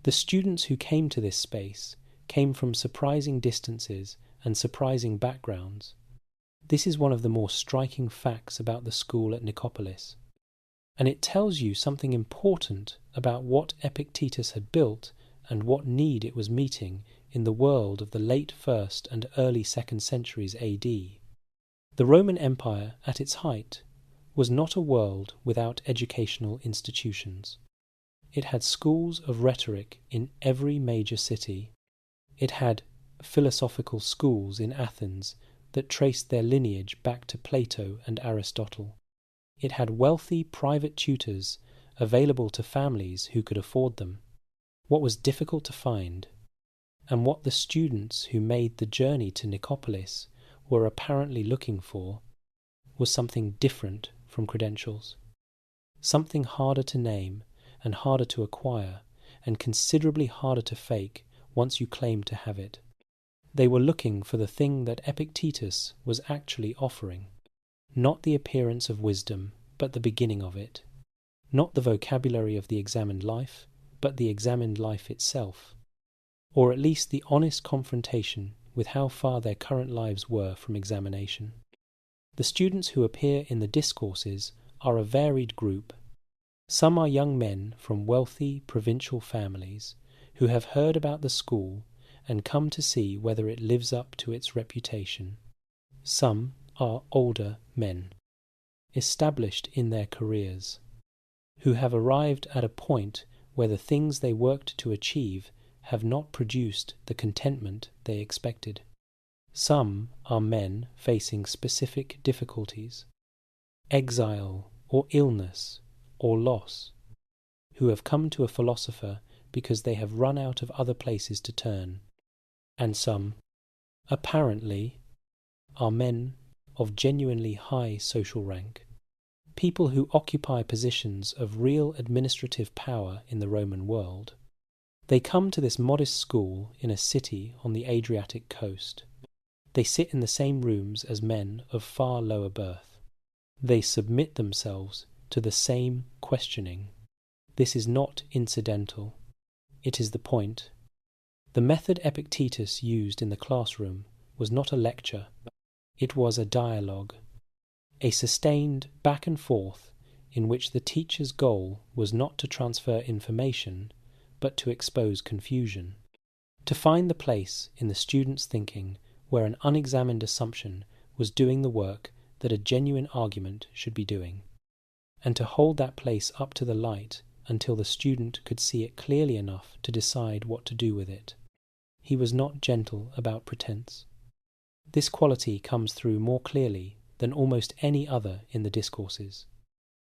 The students who came to this space came from surprising distances and surprising backgrounds. This is one of the more striking facts about the school at Nicopolis, and it tells you something important about what Epictetus had built and what need it was meeting in the world of the late 1st and early 2nd centuries AD. The Roman Empire, at its height, was not a world without educational institutions. It had schools of rhetoric in every major city. It had philosophical schools in Athens that traced their lineage back to Plato and Aristotle. It had wealthy private tutors available to families who could afford them. What was difficult to find, and what the students who made the journey to Nicopolis were apparently looking for, was something different from credentials. Something harder to name and harder to acquire, and considerably harder to fake once you claimed to have it. They were looking for the thing that Epictetus was actually offering, not the appearance of wisdom, but the beginning of it, not the vocabulary of the examined life, but the examined life itself, or at least the honest confrontation with how far their current lives were from examination. The students who appear in the Discourses are a varied group. Some are young men from wealthy provincial families who have heard about the school and come to see whether it lives up to its reputation. Some are older men, established in their careers, who have arrived at a point where the things they worked to achieve have not produced the contentment they expected. Some are men facing specific difficulties, exile or illness or loss, who have come to a philosopher because they have run out of other places to turn. And some, apparently, are men of genuinely high social rank, people who occupy positions of real administrative power in the Roman world. They come to this modest school in a city on the Adriatic coast. They sit in the same rooms as men of far lower birth. They submit themselves to the same questioning. This is not incidental. It is the point. The method Epictetus used in the classroom was not a lecture. It was a dialogue, a sustained back and forth in which the teacher's goal was not to transfer information, but to expose confusion, to find the place in the student's thinking where an unexamined assumption was doing the work that a genuine argument should be doing, and to hold that place up to the light until the student could see it clearly enough to decide what to do with it. He was not gentle about pretense. This quality comes through more clearly than almost any other in the Discourses,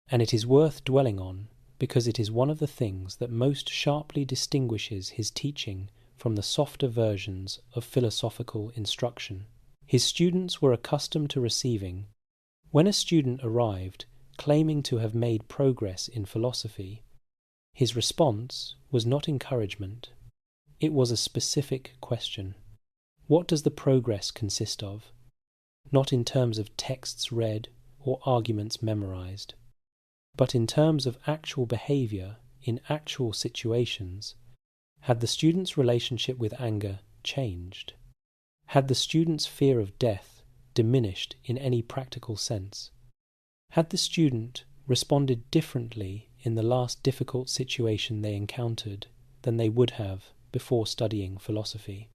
and it is worth dwelling on because it is one of the things that most sharply distinguishes his teaching from the softer versions of philosophical instruction. His students were accustomed to receiving. When a student arrived claiming to have made progress in philosophy, his response was not encouragement. It was a specific question. What does the progress consist of? Not in terms of texts read or arguments memorized, but in terms of actual behavior in actual situations. Had the student's relationship with anger changed? Had the student's fear of death diminished in any practical sense? Had the student responded differently in the last difficult situation they encountered than they would have before studying philosophy?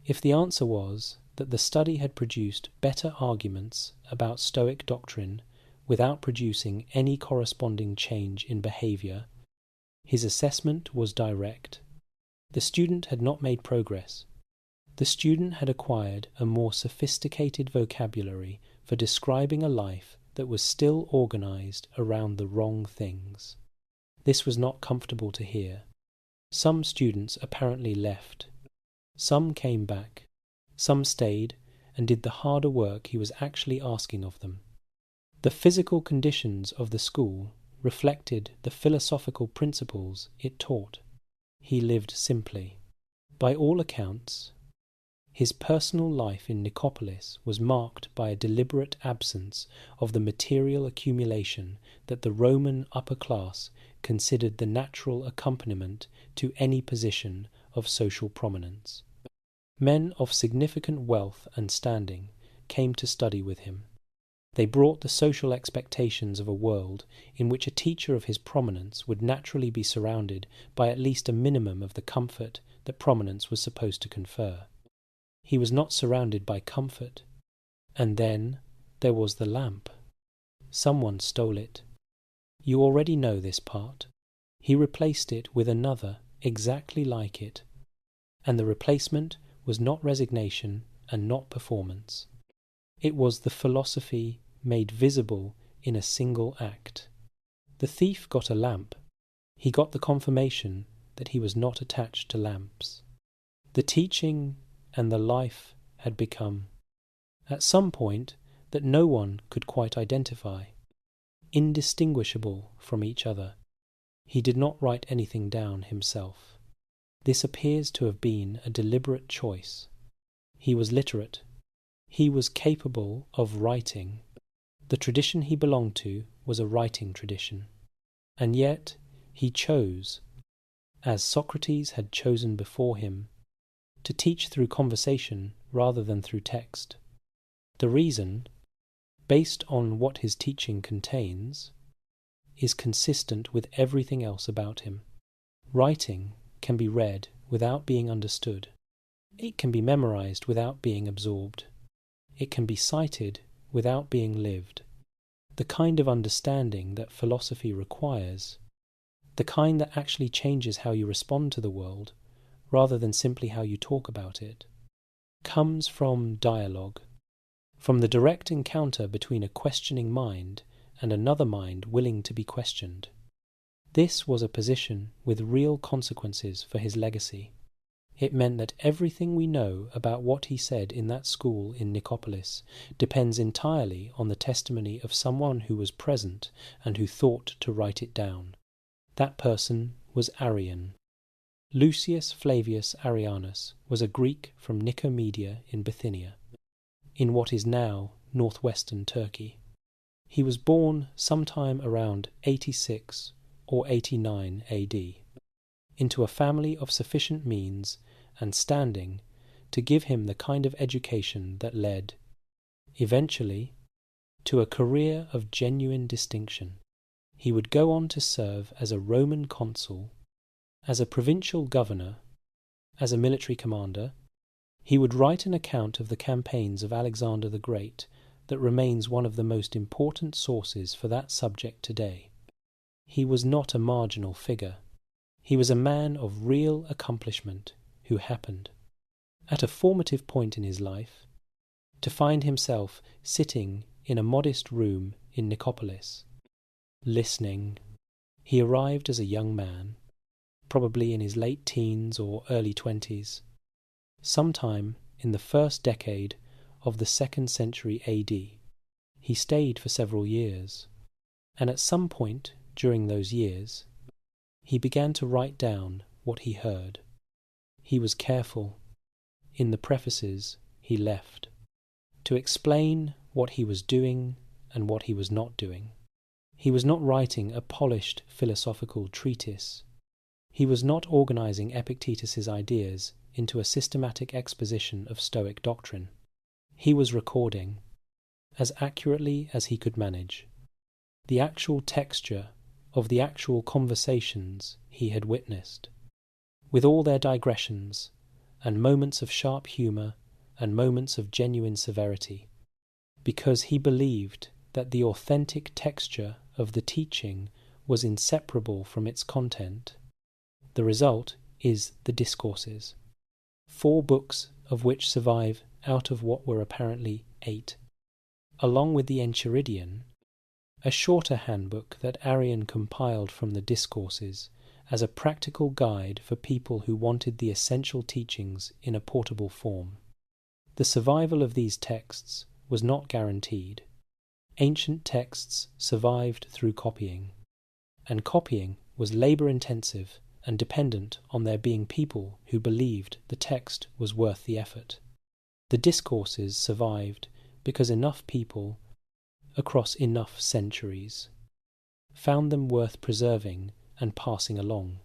If the answer was that the study had produced better arguments about Stoic doctrine without producing any corresponding change in behavior, his assessment was direct. The student had not made progress. The student had acquired a more sophisticated vocabulary for describing a life that was still organized around the wrong things. This was not comfortable to hear. Some students apparently left. Some came back, some stayed and did the harder work he was actually asking of them. The physical conditions of the school reflected the philosophical principles it taught. He lived simply. By all accounts, his personal life in Nicopolis was marked by a deliberate absence of the material accumulation that the Roman upper class considered the natural accompaniment to any position of social prominence. Men of significant wealth and standing came to study with him. They brought the social expectations of a world in which a teacher of his prominence would naturally be surrounded by at least a minimum of the comfort that prominence was supposed to confer. He was not surrounded by comfort. And then there was the lamp. Someone stole it. You already know this part. He replaced it with another exactly like it. And the replacement was not resignation and not performance. It was the philosophy made visible in a single act. The thief got a lamp. He got the confirmation that he was not attached to lamps. The teaching and the life had become, at some point that no one could quite identify, indistinguishable from each other. He did not write anything down himself. This appears to have been a deliberate choice. He was literate. He was capable of writing. The tradition he belonged to was a writing tradition. And yet he chose, as Socrates had chosen before him, to teach through conversation rather than through text. The reason, based on what his teaching contains, is consistent with everything else about him. Writing can be read without being understood. It can be memorized without being absorbed. It can be cited without being lived. The kind of understanding that philosophy requires, the kind that actually changes how you respond to the world, rather than simply how you talk about it, comes from dialogue, from the direct encounter between a questioning mind and another mind willing to be questioned. This was a position with real consequences for his legacy. It meant that everything we know about what he said in that school in Nicopolis depends entirely on the testimony of someone who was present and who thought to write it down. That person was Arrian. Lucius Flavius Arrianus was a Greek from Nicomedia in Bithynia, in what is now northwestern Turkey. He was born sometime around 86 or 89 AD, into a family of sufficient means and standing to give him the kind of education that led, eventually, to a career of genuine distinction. He would go on to serve as a Roman consul, as a provincial governor, as a military commander. He would write an account of the campaigns of Alexander the Great that remains one of the most important sources for that subject today. He was not a marginal figure. He was a man of real accomplishment who happened, at a formative point in his life, to find himself sitting in a modest room in Nicopolis, listening. He arrived as a young man, probably in his late teens or early 20s, sometime in the first decade of the 2nd century AD. He stayed for several years, and at some point during those years, he began to write down what he heard. He was careful, in the prefaces he left, to explain what he was doing and what he was not doing. He was not writing a polished philosophical treatise. He was not organizing Epictetus's ideas into a systematic exposition of Stoic doctrine. He was recording, as accurately as he could manage, the actual texture of the actual conversations he had witnessed, with all their digressions, and moments of sharp humour and moments of genuine severity, because he believed that the authentic texture of the teaching was inseparable from its content. The result is the Discourses, 4 books of which survive out of what were apparently 8, along with the Enchiridion, a shorter handbook that Arrian compiled from the Discourses as a practical guide for people who wanted the essential teachings in a portable form. The survival of these texts was not guaranteed. Ancient texts survived through copying, and copying was labour-intensive and dependent on there being people who believed the text was worth the effort. The Discourses survived because enough people, across enough centuries, found them worth preserving and passing along.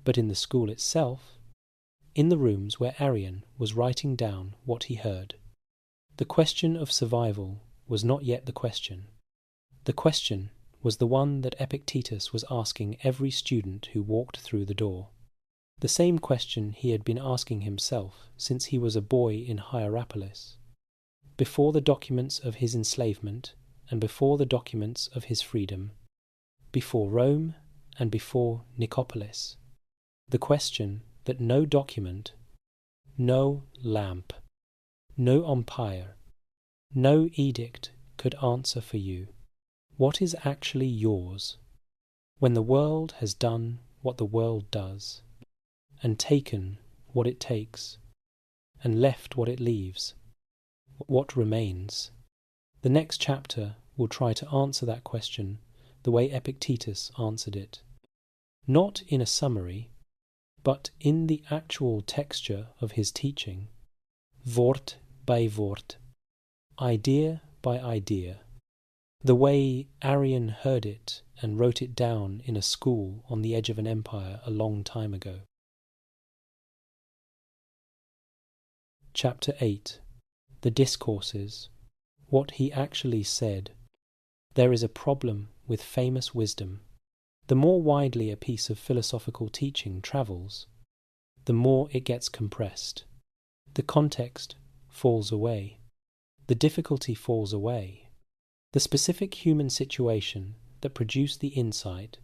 But in the school itself, in the rooms where Arian was writing down what he heard, the question of survival was not yet the question. The question was the one that Epictetus was asking every student who walked through the door. The same question he had been asking himself since he was a boy in Hierapolis, before the documents of his enslavement and before the documents of his freedom, before Rome and before Nicopolis. The question that no document, no lamp, no umpire, no edict could answer for you. What is actually yours when the world has done what the world does, and taken what it takes, and left what it leaves? What remains? The next chapter will try to answer that question the way Epictetus answered it, not in a summary, but in the actual texture of his teaching, wort by wort, idea by idea, the way Arian heard it and wrote it down in a school on the edge of an empire a long time ago. Chapter 8. The Discourses. What he actually said. There is a problem with famous wisdom. The more widely a piece of philosophical teaching travels, the more it gets compressed. The context falls away. The difficulty falls away. The specific human situation that produced the insight,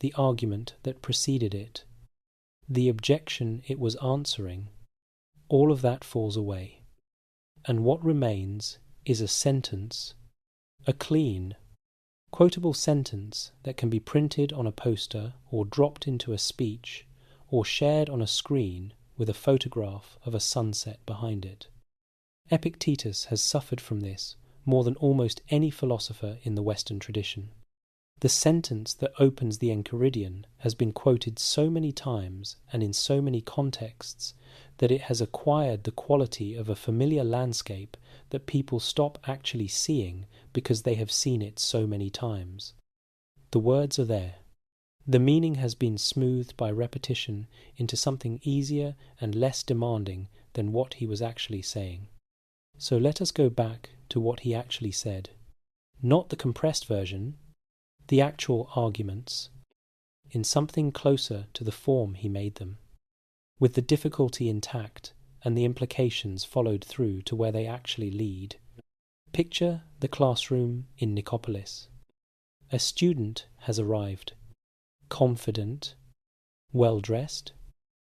the argument that preceded it, the objection it was answering, all of that falls away. And what remains is a sentence, a clean, quotable sentence that can be printed on a poster or dropped into a speech or shared on a screen with a photograph of a sunset behind it. Epictetus has suffered from this more than almost any philosopher in the Western tradition. The sentence that opens the Enchiridion has been quoted so many times and in so many contexts that it has acquired the quality of a familiar landscape that people stop actually seeing because they have seen it so many times. The words are there. The meaning has been smoothed by repetition into something easier and less demanding than what he was actually saying. So let us go back to what he actually said. Not the compressed version, the actual arguments, in something closer to the form he made them, with the difficulty intact and the implications followed through to where they actually lead. Picture the classroom in Nicopolis. A student has arrived, confident, well-dressed,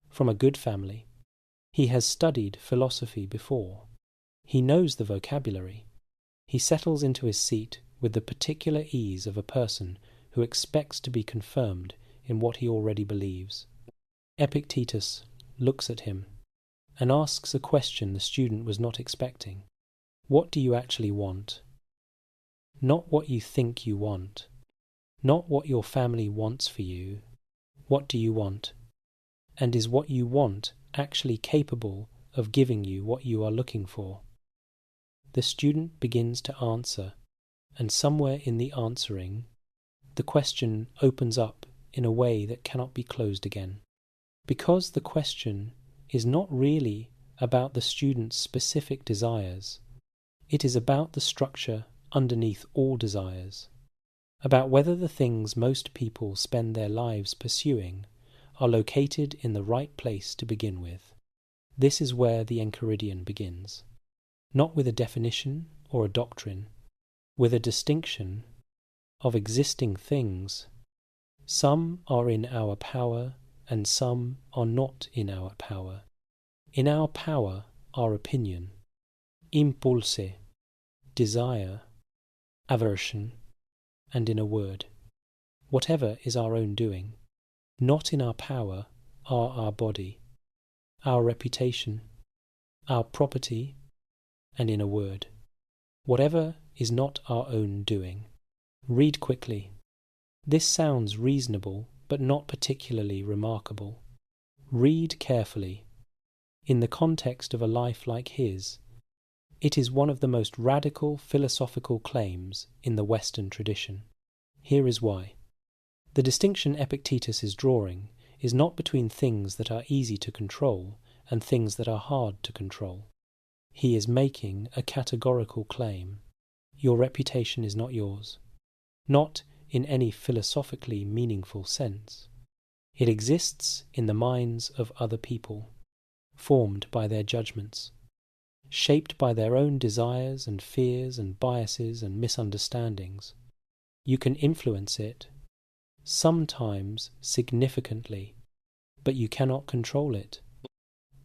from a good family. He has studied philosophy before. He knows the vocabulary. He settles into his seat with the particular ease of a person who expects to be confirmed in what he already believes. Epictetus looks at him and asks a question the student was not expecting. What do you actually want? Not what you think you want. Not what your family wants for you. What do you want? And is what you want actually capable of giving you what you are looking for? The student begins to answer, and somewhere in the answering, the question opens up in a way that cannot be closed again. Because the question is not really about the student's specific desires, it is about the structure underneath all desires, about whether the things most people spend their lives pursuing are located in the right place to begin with. This is where the Enchiridion begins. Not with a definition or a doctrine, with a distinction of existing things. Some are in our power and some are not in our power. In our power are opinion, impulse, desire, aversion, and in a word, whatever is our own doing. Not in our power are our body, our reputation, our property, and in a word, whatever is not our own doing. Read quickly. This sounds reasonable, but not particularly remarkable. Read carefully. In the context of a life like his, it is one of the most radical philosophical claims in the Western tradition. Here is why. The distinction Epictetus is drawing is not between things that are easy to control and things that are hard to control. He is making a categorical claim. Your reputation is not yours. Not in any philosophically meaningful sense. It exists in the minds of other people, formed by their judgments, shaped by their own desires and fears and biases and misunderstandings. You can influence it, sometimes significantly, but you cannot control it,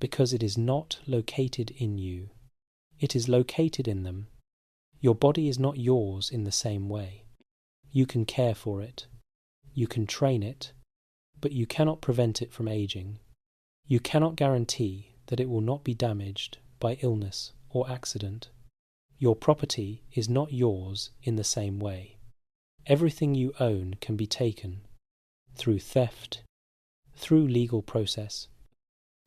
because it is not located in you. It is located in them. Your body is not yours in the same way. You can care for it. You can train it, but you cannot prevent it from aging. You cannot guarantee that it will not be damaged by illness or accident. Your property is not yours in the same way. Everything you own can be taken through theft, through legal process,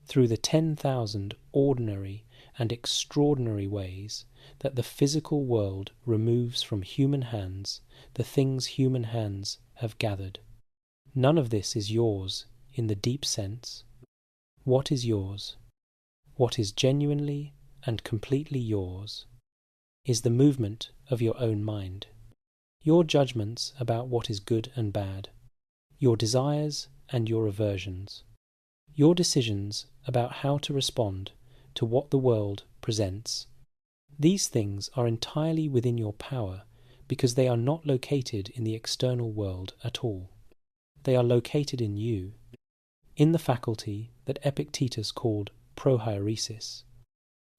through the 10,000 ordinary and extraordinary ways that the physical world removes from human hands the things human hands have gathered. None of this is yours in the deep sense. What is yours, what is genuinely and completely yours, is the movement of your own mind. Your judgments about what is good and bad, your desires and your aversions, your decisions about how to respond to what the world presents. These things are entirely within your power because they are not located in the external world at all. They are located in you, in the faculty that Epictetus called prohieresis,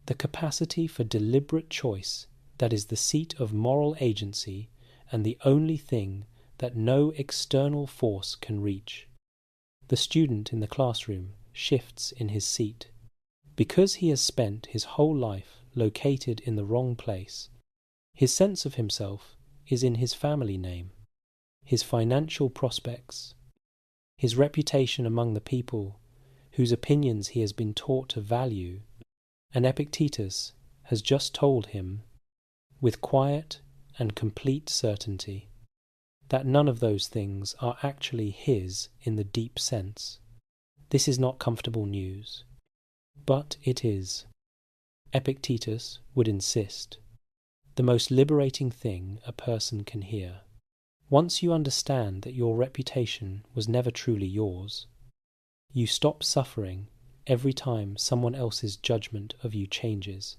the capacity for deliberate choice that is the seat of moral agency and the only thing that no external force can reach. The student in the classroom shifts in his seat. Because he has spent his whole life located in the wrong place, his sense of himself is in his family name, his financial prospects, his reputation among the people whose opinions he has been taught to value, and Epictetus has just told him, with quiet and complete certainty, that none of those things are actually his in the deep sense. This is not comfortable news, but it is, Epictetus would insist, the most liberating thing a person can hear. Once you understand that your reputation was never truly yours, you stop suffering every time someone else's judgment of you changes.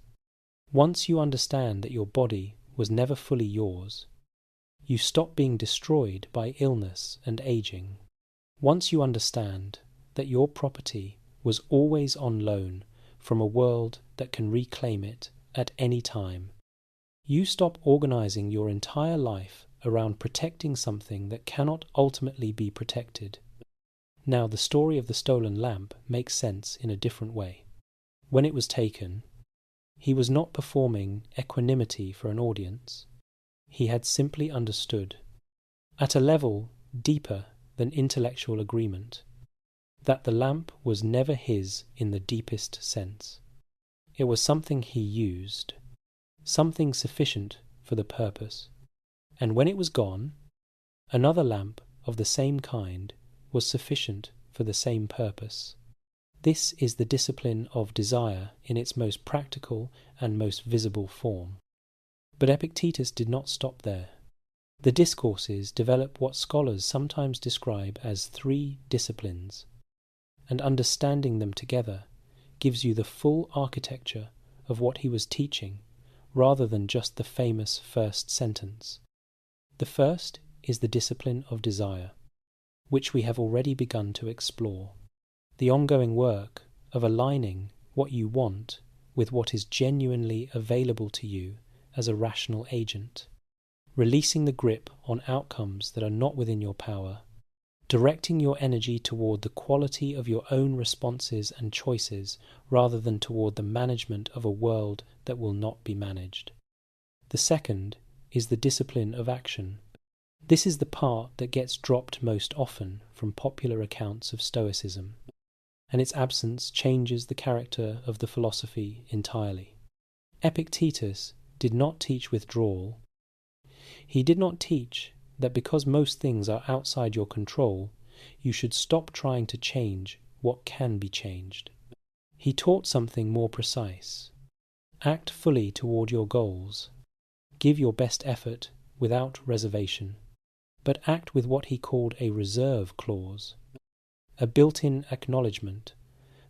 Once you understand that your body was never fully yours, you stop being destroyed by illness and aging. Once you understand that your property was always on loan from a world that can reclaim it at any time, you stop organizing your entire life around protecting something that cannot ultimately be protected. Now the story of the stolen lamp makes sense in a different way. When it was taken, he was not performing equanimity for an audience. He had simply understood, at a level deeper than intellectual agreement, that the lamp was never his in the deepest sense. It was something he used, something sufficient for the purpose, and when it was gone, another lamp of the same kind was sufficient for the same purpose. This is the discipline of desire in its most practical and most visible form. But Epictetus did not stop there. The Discourses develop what scholars sometimes describe as 3 disciplines, and understanding them together gives you the full architecture of what he was teaching, rather than just the famous first sentence. The first is the discipline of desire, which we have already begun to explore. The ongoing work of aligning what you want with what is genuinely available to you as a rational agent, releasing the grip on outcomes that are not within your power, directing your energy toward the quality of your own responses and choices rather than toward the management of a world that will not be managed. The second is the discipline of action. This is the part that gets dropped most often from popular accounts of Stoicism, and its absence changes the character of the philosophy entirely. Epictetus did not teach withdrawal. He did not teach that because most things are outside your control, you should stop trying to change what can be changed. He taught something more precise. Act fully toward your goals. Give your best effort without reservation, but act with what he called a reserve clause, a built-in acknowledgement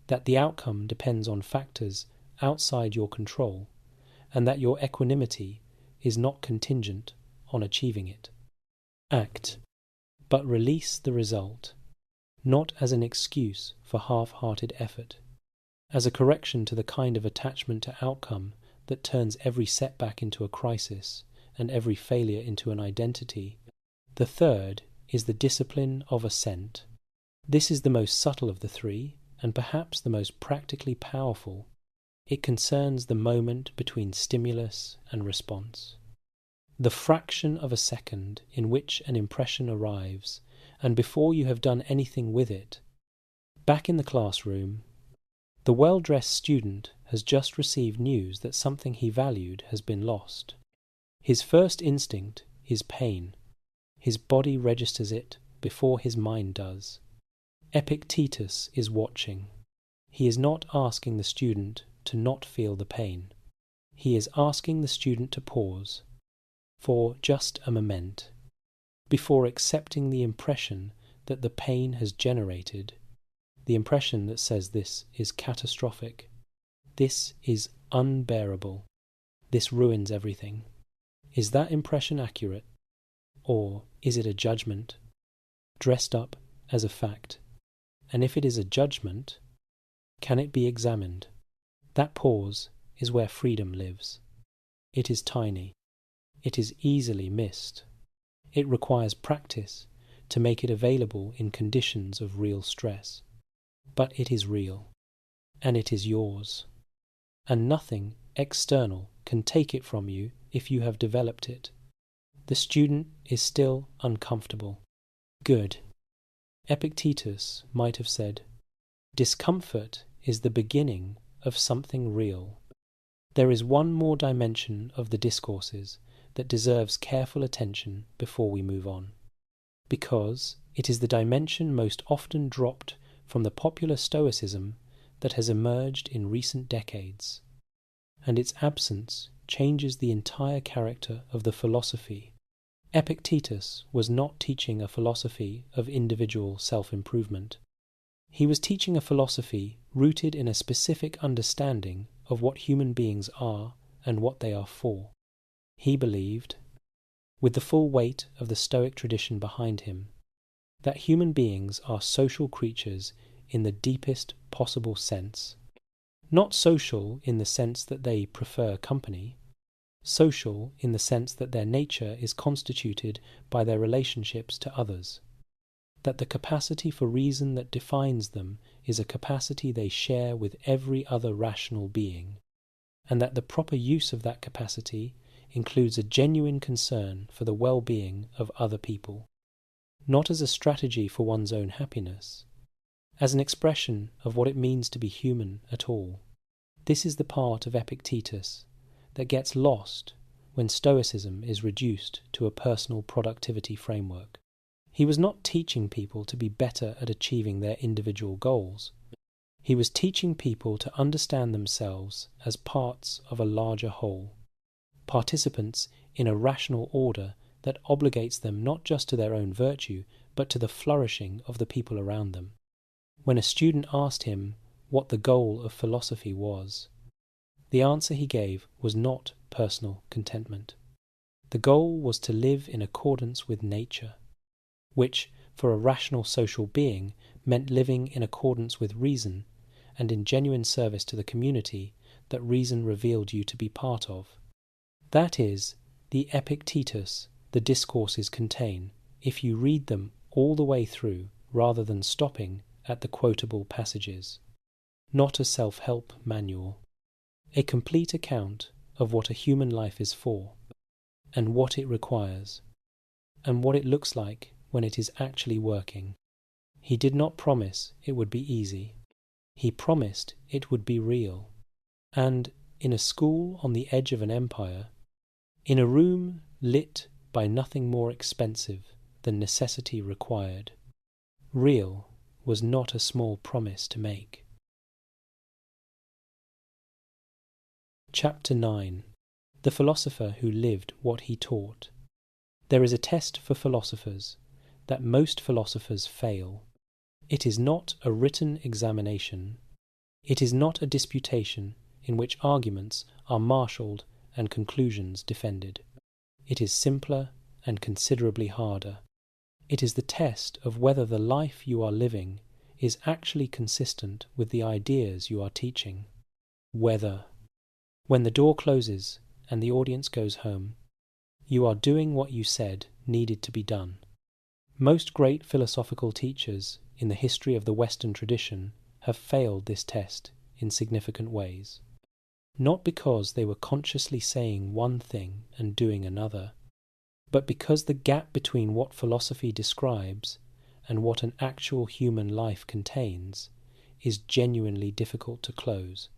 that the outcome depends on factors outside your control, and that your equanimity is not contingent on achieving it. Act, but release the result, not as an excuse for half-hearted effort, as a correction to the kind of attachment to outcome that turns every setback into a crisis and every failure into an identity. The third is the discipline of assent. This is the most subtle of the three, and perhaps the most practically powerful. It concerns the moment between stimulus and response. The fraction of a second in which an impression arrives, and before you have done anything with it. Back in the classroom, the well-dressed student has just received news that something he valued has been lost. His first instinct is pain. His body registers it before his mind does. Epictetus is watching. He is not asking the student to not feel the pain. He is asking the student to pause, for just a moment, before accepting the impression that the pain has generated, the impression that says this is catastrophic, this is unbearable, this ruins everything. Is that impression accurate? Or is it a judgment, dressed up as a fact? And if it is a judgment, can it be examined? That pause is where freedom lives. It is tiny. It is easily missed. It requires practice to make it available in conditions of real stress. But it is real, and it is yours. And nothing external can take it from you if you have developed it. The student is still uncomfortable. Good. Epictetus might have said, discomfort is the beginning of something real. There is one more dimension of the Discourses that deserves careful attention before we move on, because it is the dimension most often dropped from the popular Stoicism that has emerged in recent decades, and its absence changes the entire character of the philosophy. Epictetus was not teaching a philosophy of individual self-improvement. He was teaching a philosophy rooted in a specific understanding of what human beings are and what they are for. He believed, with the full weight of the Stoic tradition behind him, that human beings are social creatures in the deepest possible sense. Not social in the sense that they prefer company, social in the sense that their nature is constituted by their relationships to others, that the capacity for reason that defines them is a capacity they share with every other rational being, and that the proper use of that capacity includes a genuine concern for the well-being of other people, not as a strategy for one's own happiness, as an expression of what it means to be human at all. This is the part of Epictetus that gets lost when Stoicism is reduced to a personal productivity framework. He was not teaching people to be better at achieving their individual goals. He was teaching people to understand themselves as parts of a larger whole, participants in a rational order that obligates them not just to their own virtue, but to the flourishing of the people around them. When a student asked him what the goal of philosophy was, the answer he gave was not personal contentment. The goal was to live in accordance with nature, which, for a rational social being, meant living in accordance with reason and in genuine service to the community that reason revealed you to be part of. That is the Epictetus the Discourses contain, if you read them all the way through rather than stopping at the quotable passages. Not a self-help manual. A complete account of what a human life is for, and what it requires, and what it looks like when it is actually working. He did not promise it would be easy. He promised it would be real. And in a school on the edge of an empire, in a room lit by nothing more expensive than necessity required, real was not a small promise to make. Chapter 9. The Philosopher Who Lived What He Taught. There is a test for philosophers that most philosophers fail. It is not a written examination. It is not a disputation in which arguments are marshalled and conclusions defended. It is simpler and considerably harder. It is the test of whether the life you are living is actually consistent with the ideas you are teaching. Whether, when the door closes and the audience goes home, you are doing what you said needed to be done. Most great philosophical teachers in the history of the Western tradition have failed this test in significant ways. Not because they were consciously saying one thing and doing another, but because the gap between what philosophy describes and what an actual human life contains is genuinely difficult to close.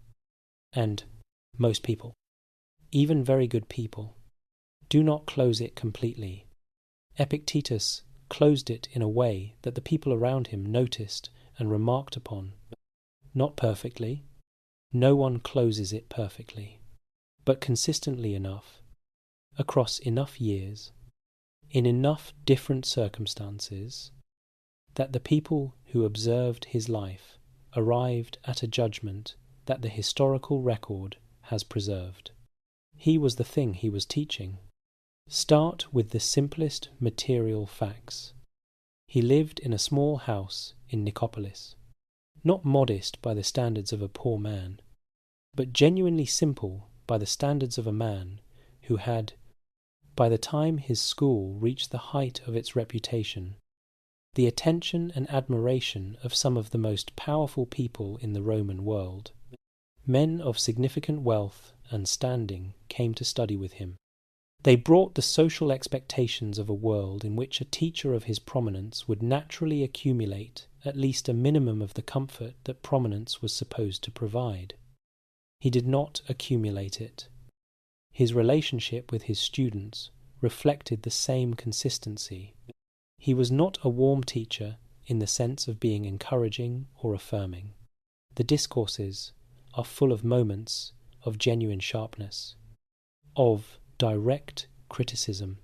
And most people, even very good people, do not close it completely. Epictetus closed it in a way that the people around him noticed and remarked upon. Not perfectly. No one closes it perfectly, but consistently enough, across enough years, in enough different circumstances, that the people who observed his life arrived at a judgment that the historical record has preserved. He was the thing he was teaching. Start with the simplest material facts. He lived in a small house in Nicopolis, not modest by the standards of a poor man, but genuinely simple by the standards of a man who had, by the time his school reached the height of its reputation, the attention and admiration of some of the most powerful people in the Roman world. Men of significant wealth and standing came to study with him. They brought the social expectations of a world in which a teacher of his prominence would naturally accumulate at least a minimum of the comfort that prominence was supposed to provide. He did not accumulate it. His relationship with his students reflected the same consistency. He was not a warm teacher in the sense of being encouraging or affirming. The Discourses are full of moments of genuine sharpness, of direct criticism,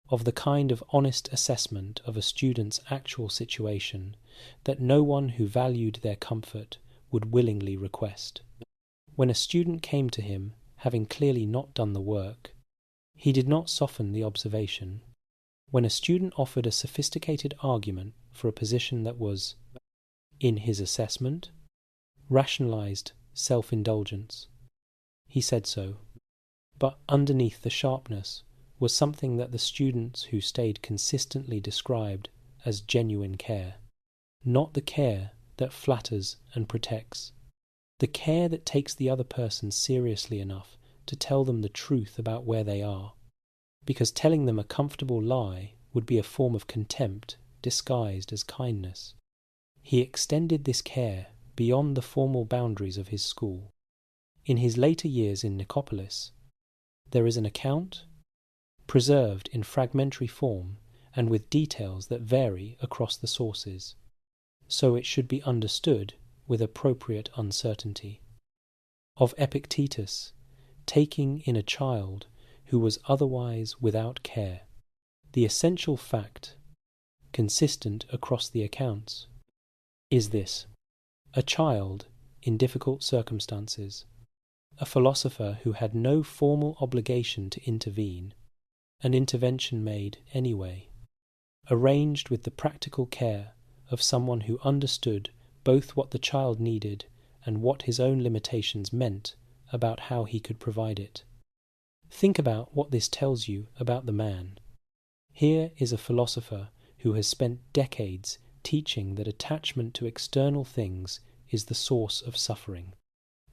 of the kind of honest assessment of a student's actual situation that no one who valued their comfort would willingly request. When a student came to him, having clearly not done the work, he did not soften the observation. When a student offered a sophisticated argument for a position that was, in his assessment, rationalized self-indulgence, he said so. But underneath the sharpness was something that the students who stayed consistently described as genuine care. Not the care that flatters and protects. The care that takes the other person seriously enough to tell them the truth about where they are, because telling them a comfortable lie would be a form of contempt disguised as kindness. He extended this care beyond the formal boundaries of his school. In his later years in Nicopolis, there is an account, preserved in fragmentary form and with details that vary across the sources, so it should be understood with appropriate uncertainty, of Epictetus taking in a child who was otherwise without care. The essential fact, consistent across the accounts, is this: a child in difficult circumstances, a philosopher who had no formal obligation to intervene, an intervention made anyway, arranged with the practical care of someone who understood both what the child needed and what his own limitations meant about how he could provide it. Think about what this tells you about the man. Here is a philosopher who has spent decades teaching that attachment to external things is the source of suffering,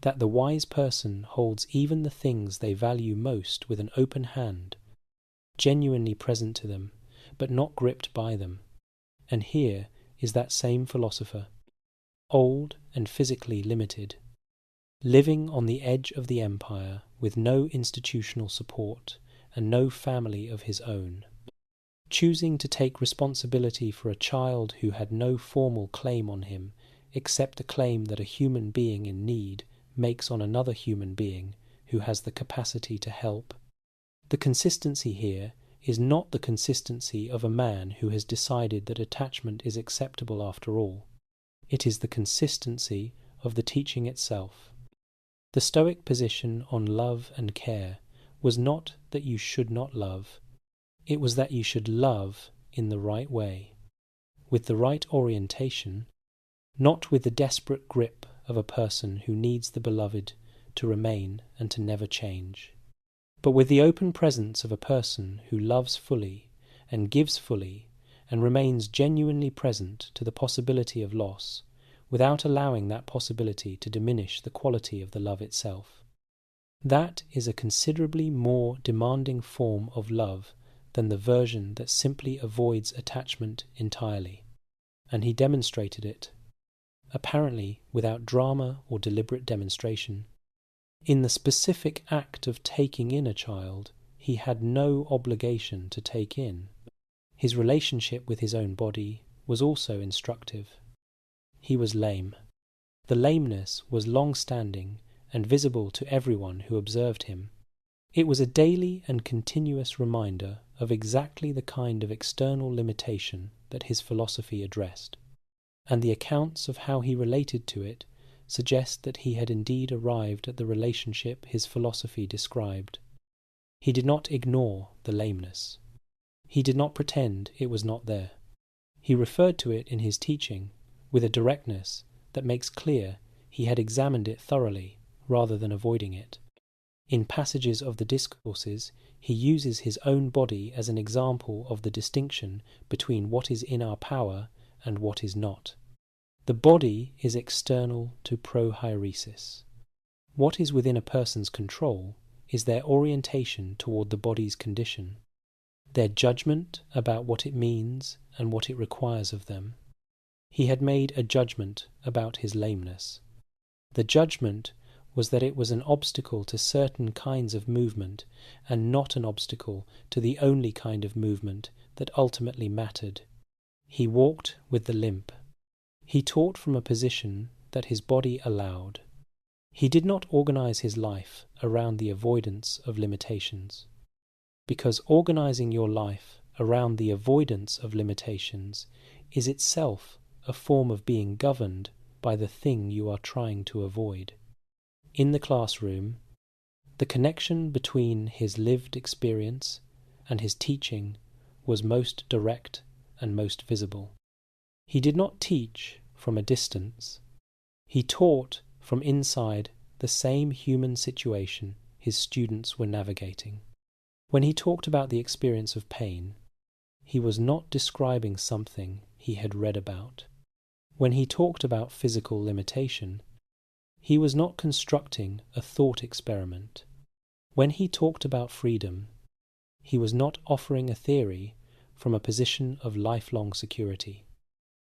that the wise person holds even the things they value most with an open hand, genuinely present to them, but not gripped by them. And here is that same philosopher, old and physically limited, living on the edge of the empire with no institutional support and no family of his own, choosing to take responsibility for a child who had no formal claim on him except the claim that a human being in need makes on another human being who has the capacity to help. The consistency here is not the consistency of a man who has decided that attachment is acceptable after all. It is the consistency of the teaching itself. The Stoic position on love and care was not that you should not love, it was that you should love in the right way, with the right orientation, not with the desperate grip of a person who needs the beloved to remain and to never change, but with the open presence of a person who loves fully and gives fully and remains genuinely present to the possibility of loss, without allowing that possibility to diminish the quality of the love itself. That is a considerably more demanding form of love than the version that simply avoids attachment entirely, and he demonstrated it, apparently without drama or deliberate demonstration. In the specific act of taking in a child, he had no obligation to take in. His relationship with his own body was also instructive. He was lame. The lameness was long-standing and visible to everyone who observed him. It was a daily and continuous reminder of exactly the kind of external limitation that his philosophy addressed, and the accounts of how he related to it suggest that he had indeed arrived at the relationship his philosophy described. He did not ignore the lameness. He did not pretend it was not there. He referred to it in his teaching with a directness that makes clear he had examined it thoroughly rather than avoiding it. In passages of the Discourses, he uses his own body as an example of the distinction between what is in our power and what is not. The body is external to prohieresis. What is within a person's control is their orientation toward the body's condition, their judgment about what it means and what it requires of them. He had made a judgment about his lameness. The judgment was that it was an obstacle to certain kinds of movement and not an obstacle to the only kind of movement that ultimately mattered. He walked with the limp. He taught from a position that his body allowed. He did not organize his life around the avoidance of limitations, because organizing your life around the avoidance of limitations is itself a form of being governed by the thing you are trying to avoid. In the classroom, the connection between his lived experience and his teaching was most direct and most visible. He did not teach from a distance. He taught from inside the same human situation his students were navigating. When he talked about the experience of pain, he was not describing something he had read about. When he talked about physical limitation, he was not constructing a thought experiment. When he talked about freedom, he was not offering a theory from a position of lifelong security.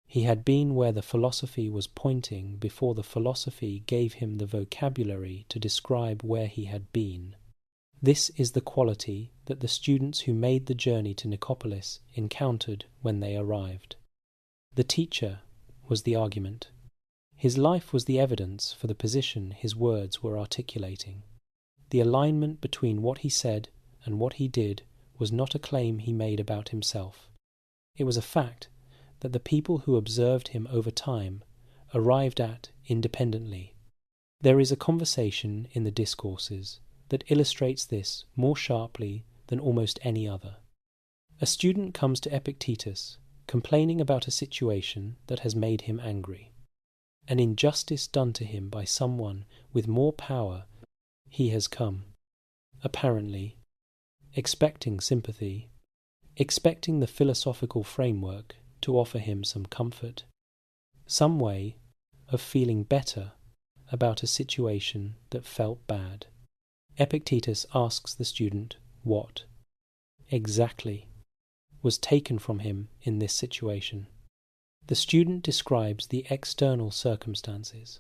He had been where the philosophy was pointing before the philosophy gave him the vocabulary to describe where he had been. This is the quality that the students who made the journey to Nicopolis encountered when they arrived. The teacher was the argument. His life was the evidence for the position his words were articulating. The alignment between what he said and what he did was not a claim he made about himself. It was a fact that the people who observed him over time arrived at independently. There is a conversation in the Discourses that illustrates this more sharply than almost any other. A student comes to Epictetus complaining about a situation that has made him angry. An injustice done to him by someone with more power. He has come, apparently, expecting sympathy, expecting the philosophical framework to offer him some comfort, some way of feeling better about a situation that felt bad. Epictetus asks the student what exactly was taken from him in this situation. The student describes the external circumstances.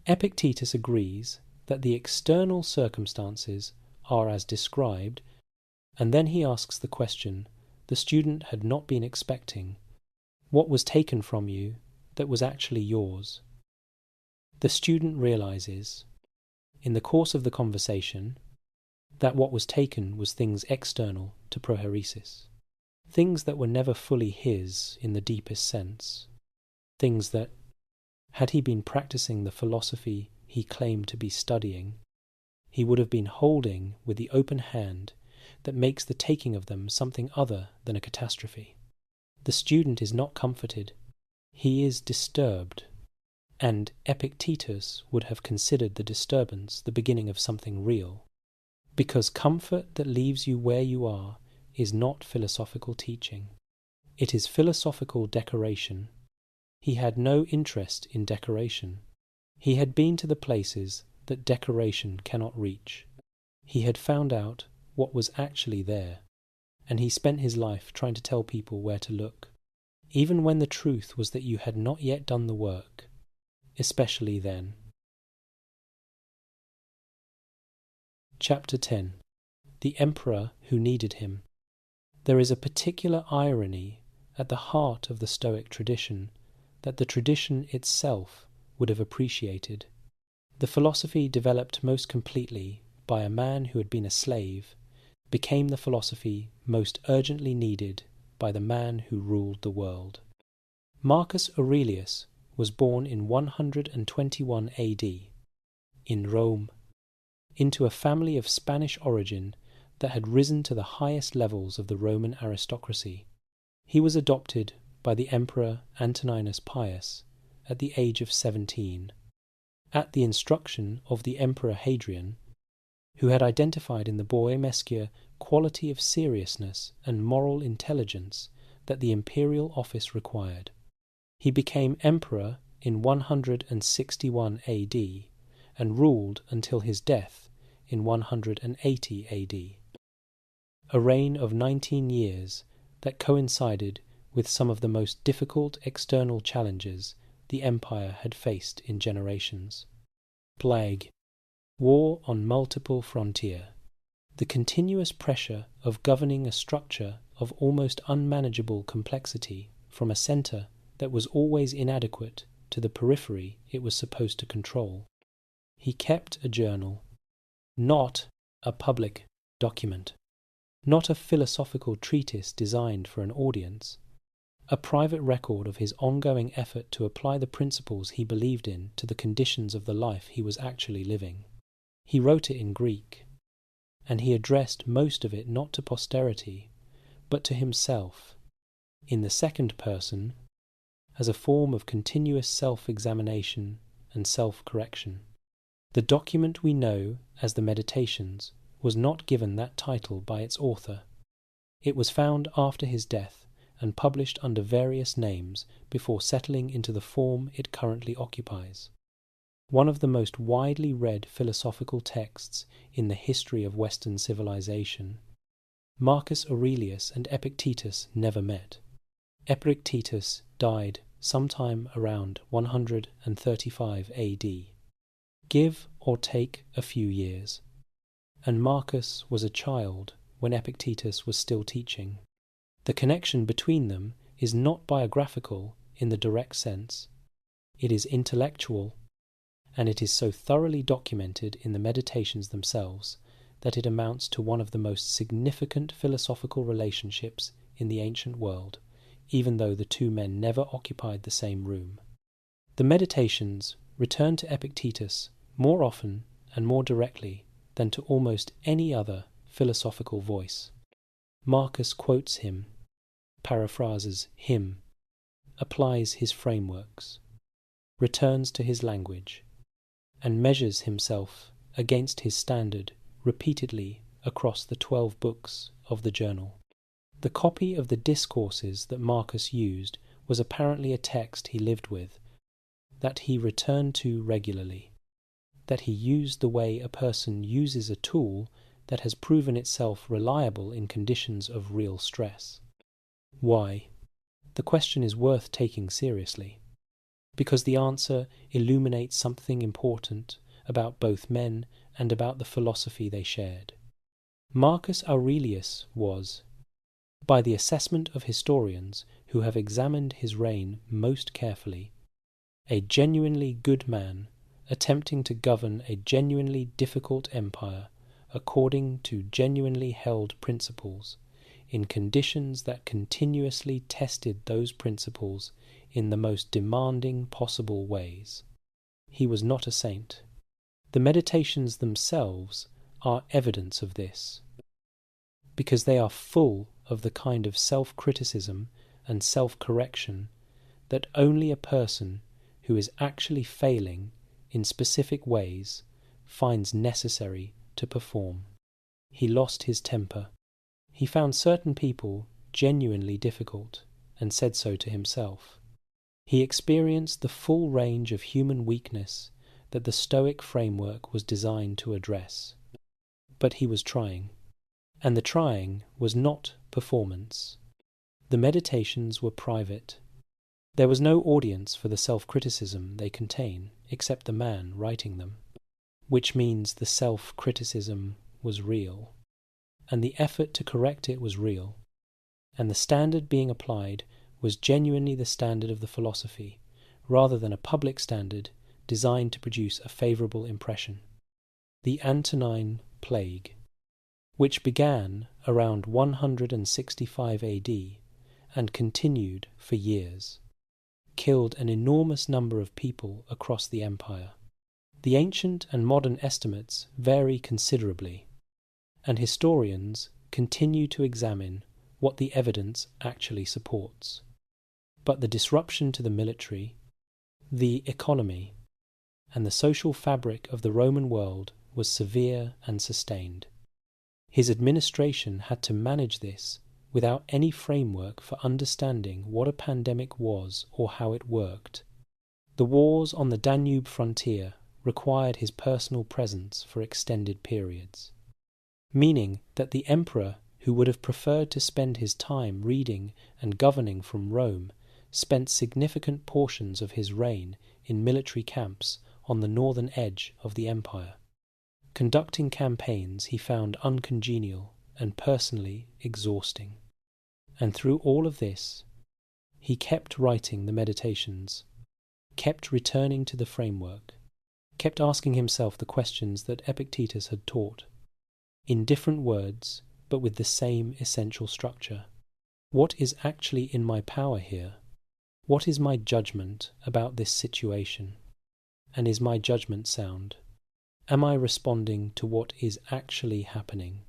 Epictetus agrees that the external circumstances are as described, and then he asks the question the student had not been expecting: what was taken from you that was actually yours? The student realizes, in the course of the conversation, that what was taken was things external to prohairesis, things that were never fully his in the deepest sense, things that, had he been practicing the philosophy he claimed to be studying, he would have been holding with the open hand that makes the taking of them something other than a catastrophe. The student is not comforted, he is disturbed, and Epictetus would have considered the disturbance the beginning of something real, because comfort that leaves you where you are is not philosophical teaching. It is philosophical decoration. He had no interest in decoration. He had been to the places that decoration cannot reach. He had found out what was actually there, and he spent his life trying to tell people where to look, even when the truth was that you had not yet done the work, especially then. Chapter 10. The Emperor Who Needed Him. There is a particular irony at the heart of the Stoic tradition that the tradition itself would have appreciated. The philosophy developed most completely by a man who had been a slave became the philosophy most urgently needed by the man who ruled the world. Marcus Aurelius was born in 121 AD, in Rome, into a family of Spanish origin that had risen to the highest levels of the Roman aristocracy. He was adopted by the Emperor Antoninus Pius at the age of 17, at the instruction of the Emperor Hadrian, who had identified in the boy Meskia quality of seriousness and moral intelligence that the imperial office required. He became emperor in 161 AD and ruled until his death in 180 AD. A reign of 19 years that coincided with some of the most difficult external challenges the empire had faced in generations. Plague, war on multiple frontier, the continuous pressure of governing a structure of almost unmanageable complexity from a centre that was always inadequate to the periphery it was supposed to control. He kept a journal, not a public document, not a philosophical treatise designed for an audience, a private record of his ongoing effort to apply the principles he believed in to the conditions of the life he was actually living. He wrote it in Greek, and he addressed most of it not to posterity, but to himself, in the second person, as a form of continuous self-examination and self-correction. The document we know as the Meditations was not given that title by its author. It was found after his death and published under various names before settling into the form it currently occupies. One of the most widely read philosophical texts in the history of Western civilization. Marcus Aurelius and Epictetus never met. Epictetus died sometime around 135 AD. Give or take a few years. And Marcus was a child when Epictetus was still teaching. The connection between them is not biographical in the direct sense. It is intellectual, and it is so thoroughly documented in the Meditations themselves that it amounts to one of the most significant philosophical relationships in the ancient world, even though the two men never occupied the same room. The Meditations return to Epictetus more often and more directly than to almost any other philosophical voice. Marcus quotes him, paraphrases him, applies his frameworks, returns to his language, and measures himself against his standard repeatedly across the 12 books of the journal. The copy of the Discourses that Marcus used was apparently a text he lived with, that he returned to regularly, that he used the way a person uses a tool that has proven itself reliable in conditions of real stress. Why? The question is worth taking seriously, because the answer illuminates something important about both men and about the philosophy they shared. Marcus Aurelius was, by the assessment of historians who have examined his reign most carefully, a genuinely good man attempting to govern a genuinely difficult empire according to genuinely held principles, in conditions that continuously tested those principles in the most demanding possible ways. He was not a saint. The Meditations themselves are evidence of this, because they are full of the kind of self-criticism and self-correction that only a person who is actually failing in specific ways finds necessary to perform. He lost his temper. He found certain people genuinely difficult, and said so to himself. He experienced the full range of human weakness that the Stoic framework was designed to address. But he was trying, and the trying was not performance. The Meditations were private. There was no audience for the self-criticism they contain except the man writing them, which means the self-criticism was real, and the effort to correct it was real, and the standard being applied was genuinely the standard of the philosophy, rather than a public standard designed to produce a favourable impression. The Antonine Plague, which began around 165 AD and continued for years, killed an enormous number of people across the empire. The ancient and modern estimates vary considerably, and historians continue to examine what the evidence actually supports. But the disruption to the military, the economy, and the social fabric of the Roman world was severe and sustained. His administration had to manage this without any framework for understanding what a pandemic was or how it worked. The wars on the Danube frontier required his personal presence for extended periods, meaning that the emperor, who would have preferred to spend his time reading and governing from Rome, spent significant portions of his reign in military camps on the northern edge of the empire. Conducting campaigns he found uncongenial and personally exhausting. And through all of this, he kept writing the Meditations, kept returning to the framework, kept asking himself the questions that Epictetus had taught, in different words but with the same essential structure. What is actually in my power here? What is my judgment about this situation? And is my judgment sound? Am I responding to what is actually happening,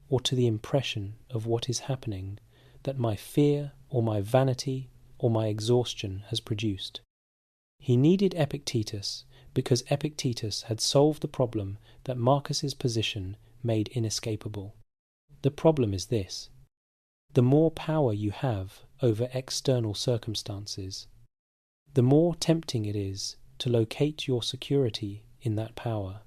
or to the impression of what is happening that my fear or my vanity or my exhaustion has produced? He needed Epictetus because Epictetus had solved the problem that Marcus's position made inescapable. The problem is this: the more power you have over external circumstances, the more tempting it is to locate your security in that power.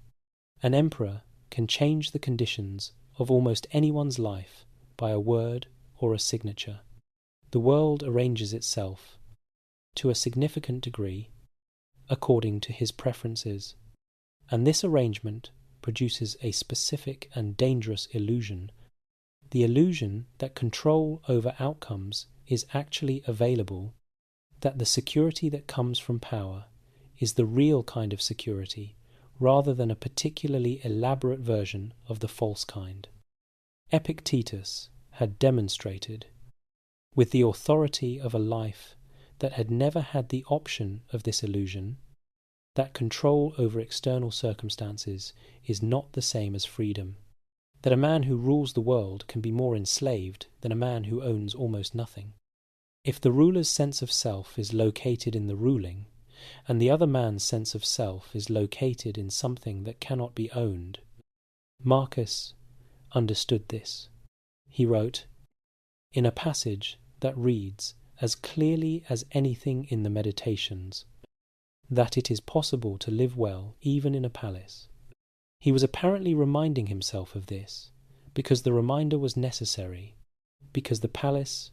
An emperor can change the conditions of almost anyone's life by a word or a signature. The world arranges itself, to a significant degree, according to his preferences, and this arrangement produces a specific and dangerous illusion, the illusion that control over outcomes is actually available, that the security that comes from power is the real kind of security, rather than a particularly elaborate version of the false kind. Epictetus had demonstrated, with the authority of a life that had never had the option of this illusion, that control over external circumstances is not the same as freedom, that a man who rules the world can be more enslaved than a man who owns almost nothing. If the ruler's sense of self is located in the ruling, and the other man's sense of self is located in something that cannot be owned, Marcus understood this. He wrote, in a passage that reads as clearly as anything in the Meditations that it is possible to live well even in a palace. He was apparently reminding himself of this, because the reminder was necessary, because the palace,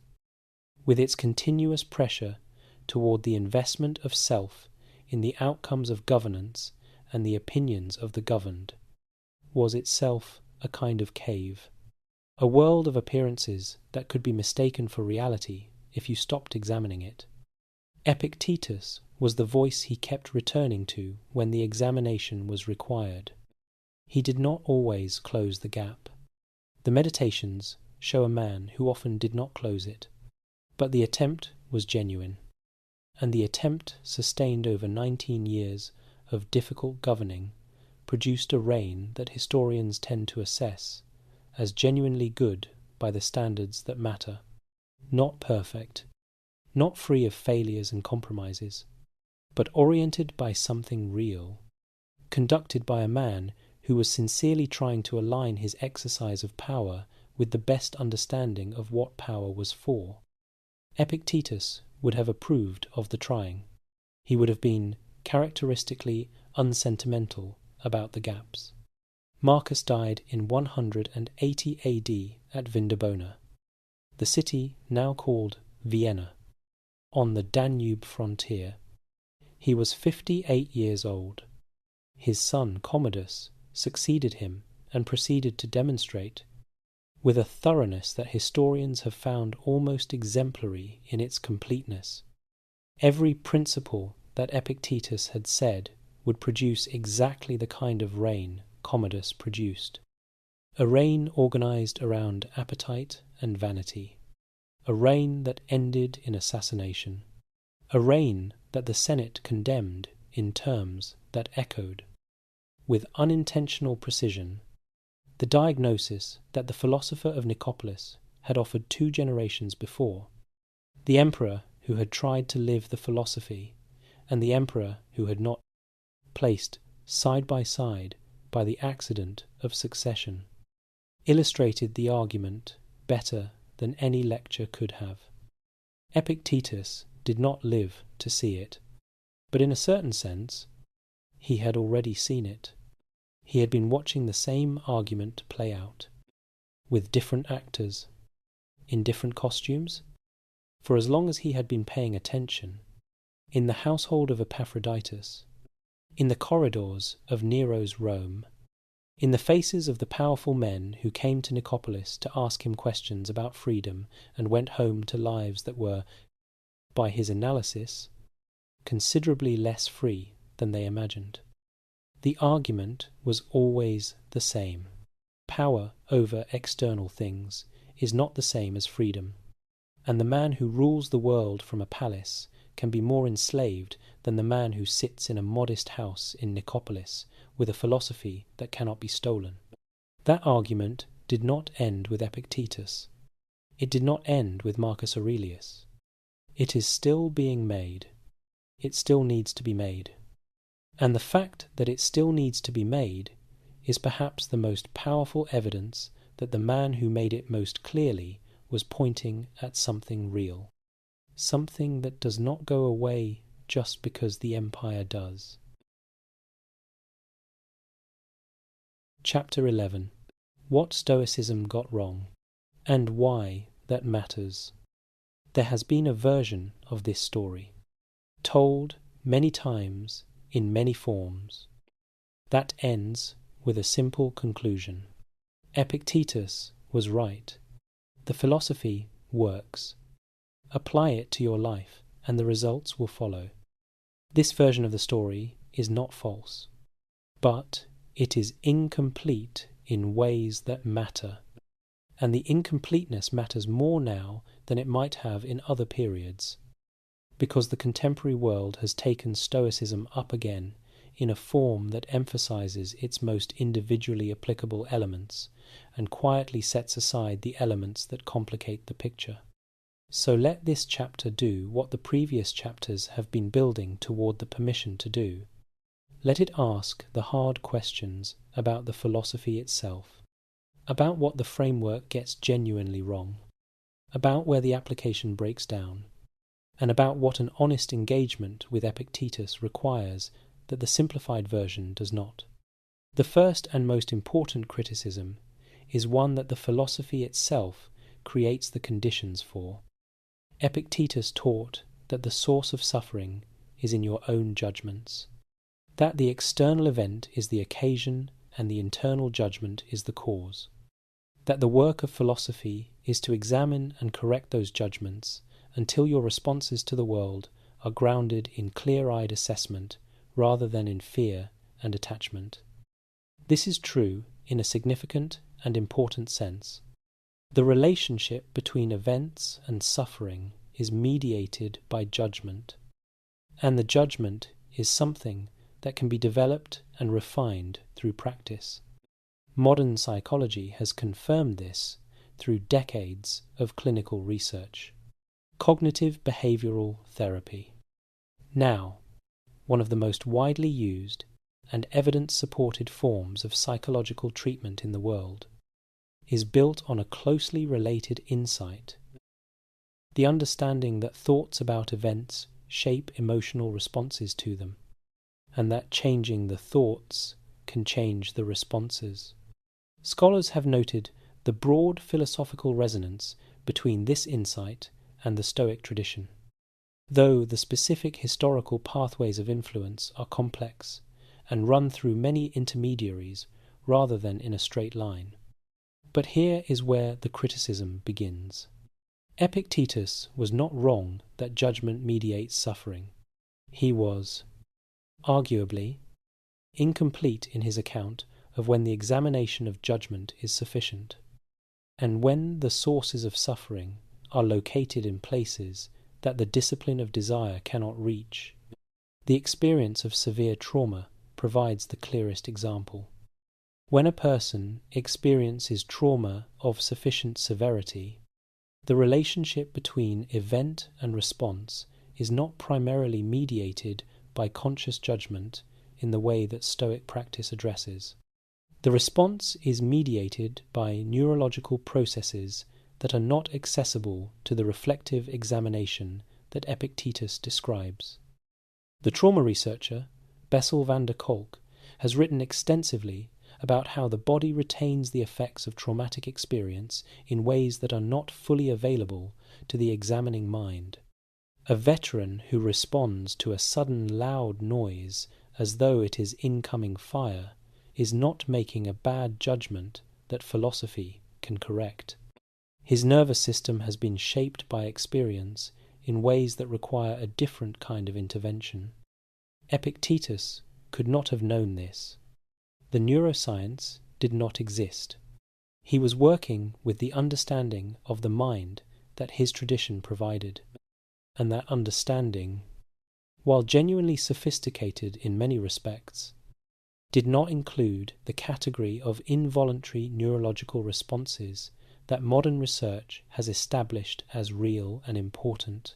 with its continuous pressure toward the investment of self in the outcomes of governance and the opinions of the governed, was itself a kind of cave, a world of appearances that could be mistaken for reality if you stopped examining it. Epictetus was the voice he kept returning to when the examination was required. He did not always close the gap. The Meditations show a man who often did not close it, but the attempt was genuine, and the attempt, sustained over 19 years of difficult governing, produced a reign that historians tend to assess as genuinely good by the standards that matter, not perfect, not free of failures and compromises, but oriented by something real, conducted by a man who was sincerely trying to align his exercise of power with the best understanding of what power was for. Epictetus would have approved of the trying. He would have been characteristically unsentimental about the gaps. Marcus died in 180 AD at Vindobona, the city now called Vienna, on the Danube frontier. He was 58 years old. His son Commodus succeeded him and proceeded to demonstrate, with a thoroughness that historians have found almost exemplary in its completeness, every principle that Epictetus had said would produce exactly the kind of reign Commodus produced. A reign organized around appetite and vanity. A reign that ended in assassination. A reign that the Senate condemned in terms that echoed, with unintentional precision, the diagnosis that the philosopher of Nicopolis had offered 2 generations before, the emperor who had tried to live the philosophy, and the emperor who had not, placed side by side by the accident of succession, illustrated the argument better than any lecture could have. Epictetus did not live to see it, but in a certain sense, he had already seen it. He had been watching the same argument play out, with different actors, in different costumes, for as long as he had been paying attention, in the household of Epaphroditus, in the corridors of Nero's Rome, in the faces of the powerful men who came to Nicopolis to ask him questions about freedom and went home to lives that were, by his analysis, considerably less free than they imagined. The argument was always the same. Power over external things is not the same as freedom, and the man who rules the world from a palace can be more enslaved than the man who sits in a modest house in Nicopolis with a philosophy that cannot be stolen. That argument did not end with Epictetus. It did not end with Marcus Aurelius. It is still being made. It still needs to be made. And the fact that it still needs to be made is perhaps the most powerful evidence that the man who made it most clearly was pointing at something real, something that does not go away just because the empire does. Chapter 11. What Stoicism got wrong, and why that matters. There has been a version of this story, told many times in many forms, that ends with a simple conclusion. Epictetus was right. The philosophy works. Apply it to your life, and the results will follow. This version of the story is not false, but it is incomplete in ways that matter, and the incompleteness matters more now than it might have in other periods, because the contemporary world has taken Stoicism up again in a form that emphasizes its most individually applicable elements and quietly sets aside the elements that complicate the picture. So let this chapter do what the previous chapters have been building toward the permission to do. Let it ask the hard questions about the philosophy itself, about what the framework gets genuinely wrong. about where the application breaks down, and about what an honest engagement with Epictetus requires that the simplified version does not. The first and most important criticism is one that the philosophy itself creates the conditions for. Epictetus taught that the source of suffering is in your own judgments, that the external event is the occasion and the internal judgment is the cause, that the work of philosophy is to examine and correct those judgments until your responses to the world are grounded in clear-eyed assessment rather than in fear and attachment. This is true in a significant and important sense. The relationship between events and suffering is mediated by judgment, and the judgment is something that can be developed and refined through practice. Modern psychology has confirmed this through decades of clinical research. Cognitive behavioral therapy. Now, one of the most widely used and evidence-supported forms of psychological treatment in the world, is built on a closely related insight: the understanding that thoughts about events shape emotional responses to them, and that changing the thoughts can change the responses. Scholars have noted the broad philosophical resonance between this insight and the Stoic tradition, though the specific historical pathways of influence are complex and run through many intermediaries rather than in a straight line. But here is where the criticism begins. Epictetus was not wrong that judgment mediates suffering. He was, arguably, incomplete in his account of when the examination of judgment is sufficient, and when the sources of suffering are located in places that the discipline of desire cannot reach. The experience of severe trauma provides the clearest example. When a person experiences trauma of sufficient severity, the relationship between event and response is not primarily mediated by conscious judgment in the way that Stoic practice addresses. The response is mediated by neurological processes that are not accessible to the reflective examination that Epictetus describes. The trauma researcher Bessel van der Kolk has written extensively about how the body retains the effects of traumatic experience in ways that are not fully available to the examining mind. A veteran who responds to a sudden loud noise as though it is incoming fire is not making a bad judgment that philosophy can correct. His nervous system has been shaped by experience in ways that require a different kind of intervention. Epictetus could not have known this. The neuroscience did not exist. He was working with the understanding of the mind that his tradition provided, and that understanding, while genuinely sophisticated in many respects, did not include the category of involuntary neurological responses that modern research has established as real and important.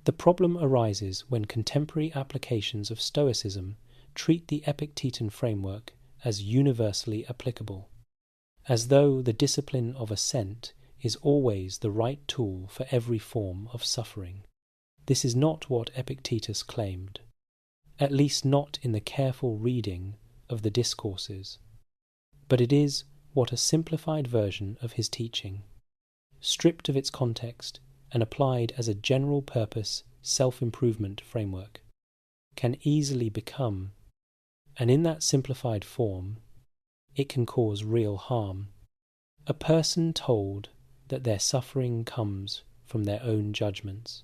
The problem arises when contemporary applications of Stoicism treat the Epictetan framework as universally applicable, as though the discipline of assent is always the right tool for every form of suffering. This is not what Epictetus claimed, at least not in the careful reading of the Discourses, but it is what a simplified version of his teaching, stripped of its context and applied as a general-purpose self-improvement framework, can easily become, and in that simplified form, it can cause real harm. A person told that their suffering comes from their own judgments,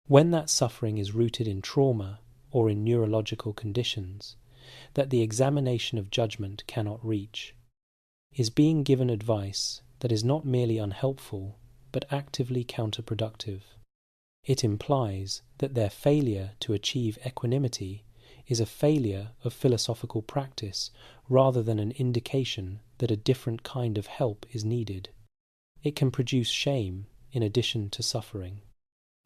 when that suffering is rooted in trauma or in neurological conditions that the examination of judgment cannot reach, is being given advice that is not merely unhelpful but actively counterproductive. It implies that their failure to achieve equanimity is a failure of philosophical practice rather than an indication that a different kind of help is needed. It can produce shame in addition to suffering,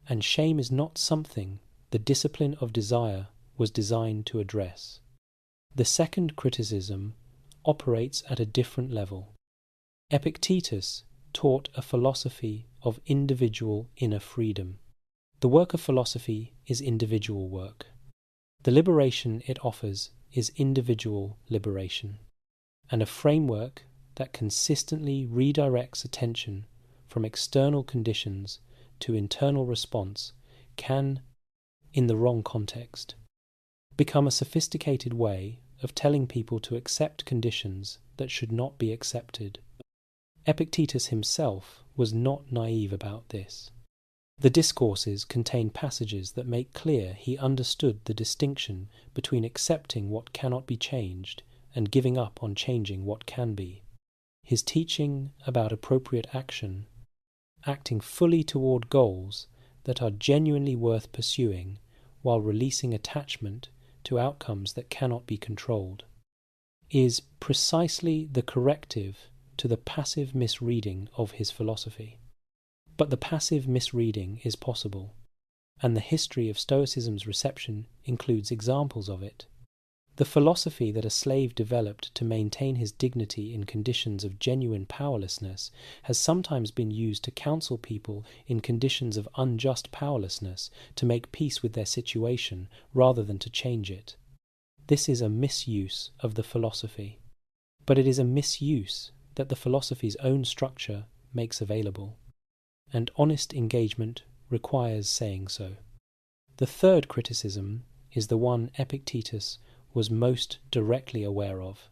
and shame is not something the discipline of desire was designed to address. The second criticism operates at a different level. Epictetus taught a philosophy of individual inner freedom. The work of philosophy is individual work. The liberation it offers is individual liberation, and a framework that consistently redirects attention from external conditions to internal response can, in the wrong context, become a sophisticated way of telling people to accept conditions that should not be accepted. Epictetus himself was not naive about this. The Discourses contain passages that make clear he understood the distinction between accepting what cannot be changed and giving up on changing what can be. His teaching about appropriate action, acting fully toward goals that are genuinely worth pursuing while releasing attachment to outcomes that cannot be controlled, is precisely the corrective to the passive misreading of his philosophy. But the passive misreading is possible, and the history of Stoicism's reception includes examples of it. The philosophy that a slave developed to maintain his dignity in conditions of genuine powerlessness has sometimes been used to counsel people in conditions of unjust powerlessness to make peace with their situation rather than to change it. This is a misuse of the philosophy, but it is a misuse that the philosophy's own structure makes available, and honest engagement requires saying so. The third criticism is the one Epictetus was most directly aware of,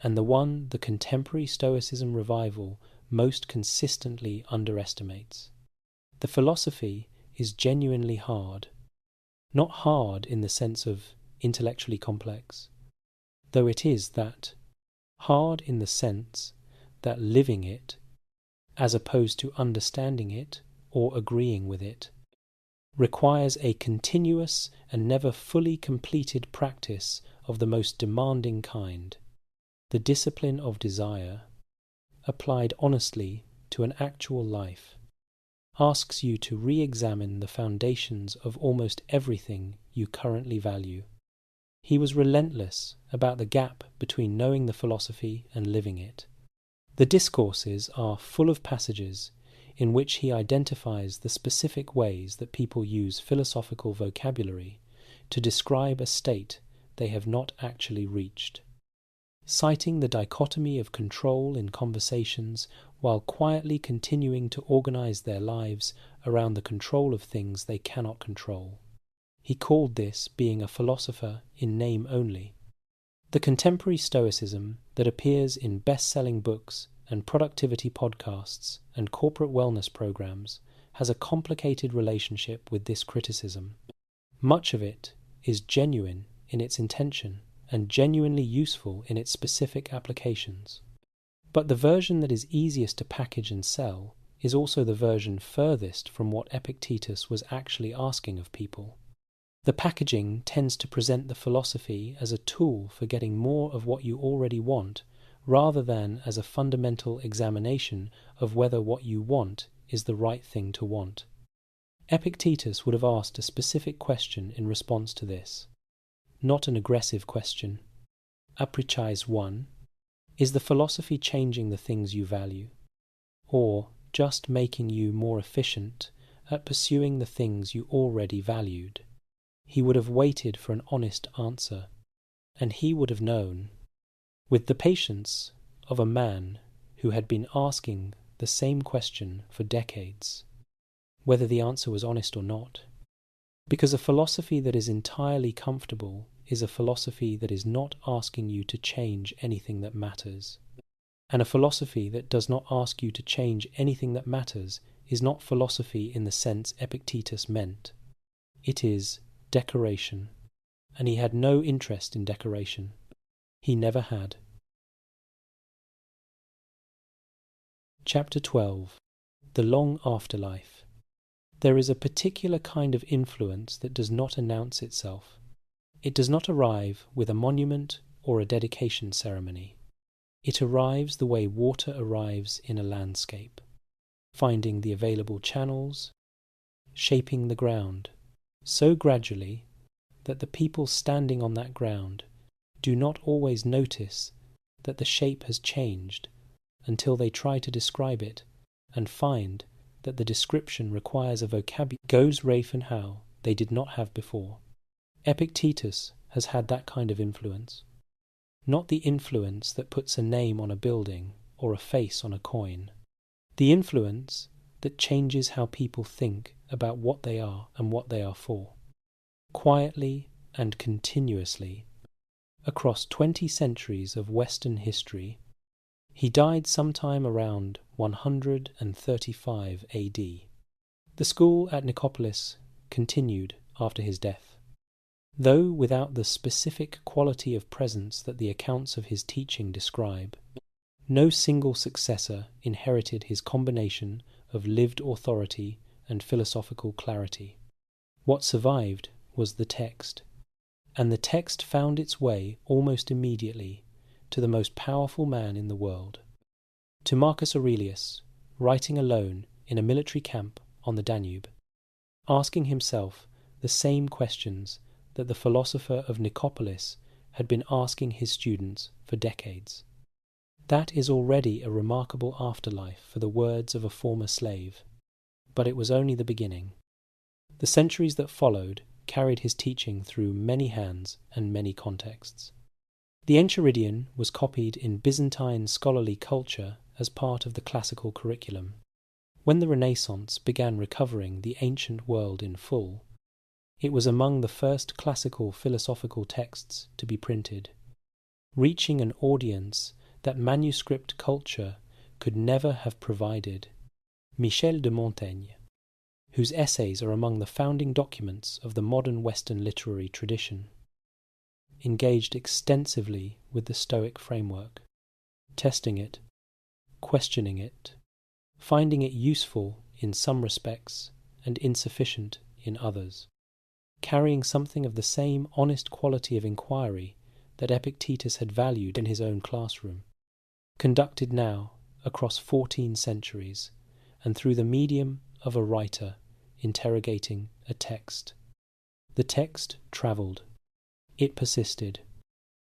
and the one the contemporary Stoicism revival most consistently underestimates. The philosophy is genuinely hard, not hard in the sense of intellectually complex, though it is that, hard in the sense that living it, as opposed to understanding it or agreeing with it, requires a continuous and never fully completed practice of the most demanding kind. The discipline of desire, applied honestly to an actual life, asks you to re-examine the foundations of almost everything you currently value. He was relentless about the gap between knowing the philosophy and living it. The Discourses are full of passages in which he identifies the specific ways that people use philosophical vocabulary to describe a state they have not actually reached, citing the dichotomy of control in conversations while quietly continuing to organize their lives around the control of things they cannot control. He called this being a philosopher in name only. The contemporary Stoicism that appears in best-selling books and productivity podcasts and corporate wellness programs has a complicated relationship with this criticism. Much of it is genuine in its intention and genuinely useful in its specific applications. But the version that is easiest to package and sell is also the version furthest from what Epictetus was actually asking of people. The packaging tends to present the philosophy as a tool for getting more of what you already want, rather than as a fundamental examination of whether what you want is the right thing to want. Epictetus would have asked a specific question in response to this, not an aggressive question. Apricize 1. Is the philosophy changing the things you value, or just making you more efficient at pursuing the things you already valued? He would have waited for an honest answer, and he would have known, with the patience of a man who had been asking the same question for decades, whether the answer was honest or not. Because a philosophy that is entirely comfortable is a philosophy that is not asking you to change anything that matters. And a philosophy that does not ask you to change anything that matters is not philosophy in the sense Epictetus meant. It is decoration, and he had no interest in decoration. He never had. Chapter 12. The Long Afterlife. There is a particular kind of influence that does not announce itself. It does not arrive with a monument or a dedication ceremony. It arrives the way water arrives in a landscape, finding the available channels, shaping the ground, so gradually that the people standing on that ground do not always notice that the shape has changed until they try to describe it and find that the description requires a vocabulary goes Rafe and how they did not have before. Epictetus has had that kind of influence. Not the influence that puts a name on a building or a face on a coin. The influence that changes how people think about what they are and what they are for. Quietly and continuously, across 20 centuries of Western history. He died sometime around 135 AD. The school at Nicopolis continued after his death. Though without the specific quality of presence that the accounts of his teaching describe, no single successor inherited his combination of lived authority and philosophical clarity. What survived was the text, and the text found its way almost immediately to the most powerful man in the world, to Marcus Aurelius, writing alone in a military camp on the Danube, asking himself the same questions that the philosopher of Nicopolis had been asking his students for decades. That is already a remarkable afterlife for the words of a former slave, but it was only the beginning. The centuries that followed carried his teaching through many hands and many contexts. The Enchiridion was copied in Byzantine scholarly culture as part of the classical curriculum. When the Renaissance began recovering the ancient world in full, it was among the first classical philosophical texts to be printed, reaching an audience that manuscript culture could never have provided. Michel de Montaigne, whose essays are among the founding documents of the modern Western literary tradition, engaged extensively with the Stoic framework, testing it, questioning it, finding it useful in some respects and insufficient in others, carrying something of the same honest quality of inquiry that Epictetus had valued in his own classroom, conducted now across 14 centuries and through the medium of a writer interrogating a text. The text travelled. It persisted.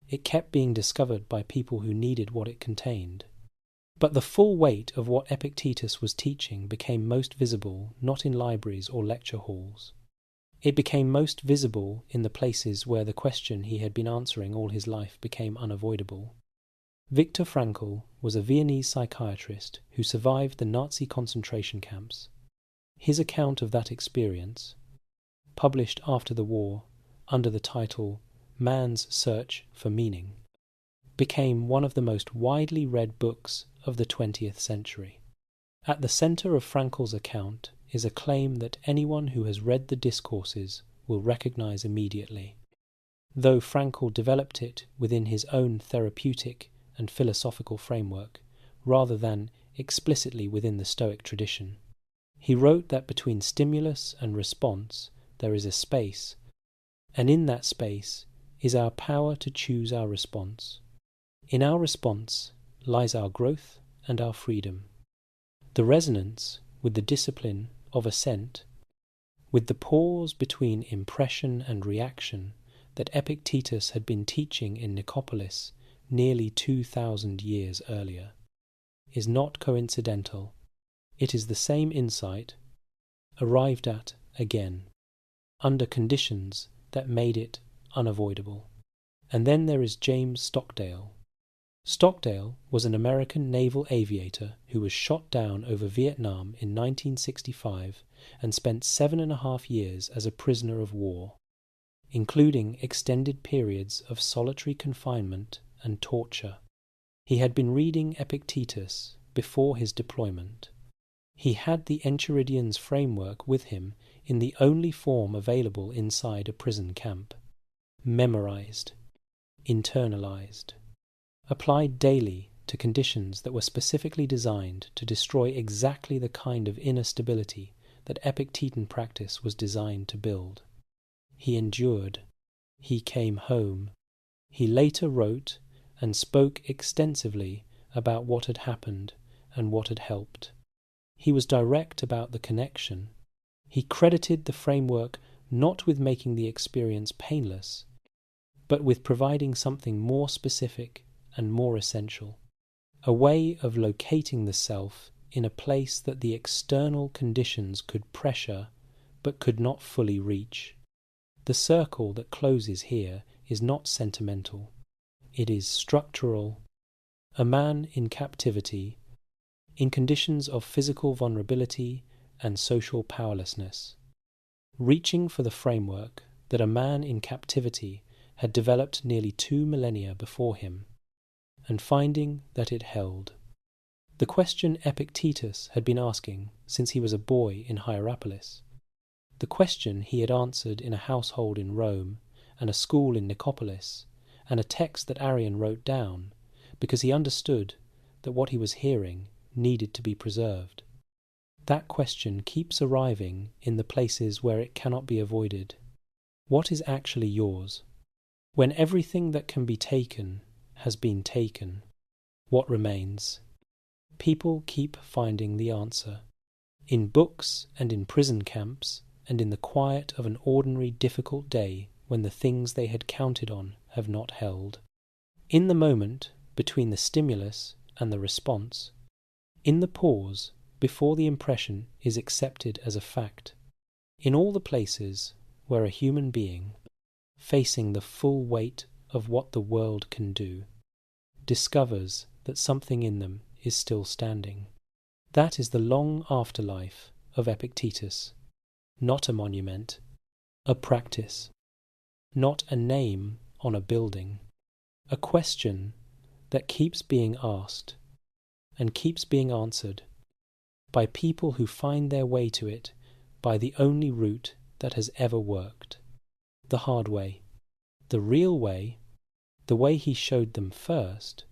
It kept being discovered by people who needed what it contained. But the full weight of what Epictetus was teaching became most visible not in libraries or lecture halls. It became most visible in the places where the question he had been answering all his life became unavoidable. Viktor Frankl was a Viennese psychiatrist who survived the Nazi concentration camps. His account of that experience, published after the war under the title Man's Search for Meaning, became one of the most widely read books of the 20th century. At the centre of Frankl's account is a claim that anyone who has read the Discourses will recognize immediately, though Frankl developed it within his own therapeutic and philosophical framework, rather than explicitly within the Stoic tradition. He wrote that between stimulus and response there is a space, and in that space is our power to choose our response. In our response lies our growth and our freedom. The resonance with the discipline of assent, with the pause between impression and reaction that Epictetus had been teaching in Nicopolis nearly 2,000 years earlier, is not coincidental. It is the same insight, arrived at again, under conditions that made it unavoidable. And then there is James Stockdale. Stockdale was an American naval aviator who was shot down over Vietnam in 1965 and spent 7.5 years as a prisoner of war, including extended periods of solitary confinement and torture. He had been reading Epictetus before his deployment. He had the Enchiridions framework with him in the only form available inside a prison camp, memorized, internalized, applied daily to conditions that were specifically designed to destroy exactly the kind of inner stability that Epictetan practice was designed to build. He endured. He came home. He later wrote and spoke extensively about what had happened and what had helped. He was direct about the connection. He credited the framework not with making the experience painless, but with providing something more specific and more essential, a way of locating the self in a place that the external conditions could pressure but could not fully reach. The circle that closes here is not sentimental. It is structural. A man in captivity, in conditions of physical vulnerability and social powerlessness, reaching for the framework that a man in captivity had developed nearly 2 millennia before him, and finding that it held. The question Epictetus had been asking since he was a boy in Hierapolis, the question he had answered in a household in Rome and a school in Nicopolis, and a text that Arrian wrote down, because he understood that what he was hearing needed to be preserved. That question keeps arriving in the places where it cannot be avoided. What is actually yours? When everything that can be taken has been taken, what remains? People keep finding the answer. In books and in prison camps and in the quiet of an ordinary difficult day when the things they had counted on have not held. In the moment between the stimulus and the response, in the pause before the impression is accepted as a fact, in all the places where a human being, facing the full weight of what the world can do, discovers that something in them is still standing. That is the long afterlife of Epictetus, not a monument, a practice, not a name on a building, a question that keeps being asked and keeps being answered by people who find their way to it by the only route that has ever worked, the hard way, the real way, the way he showed them first.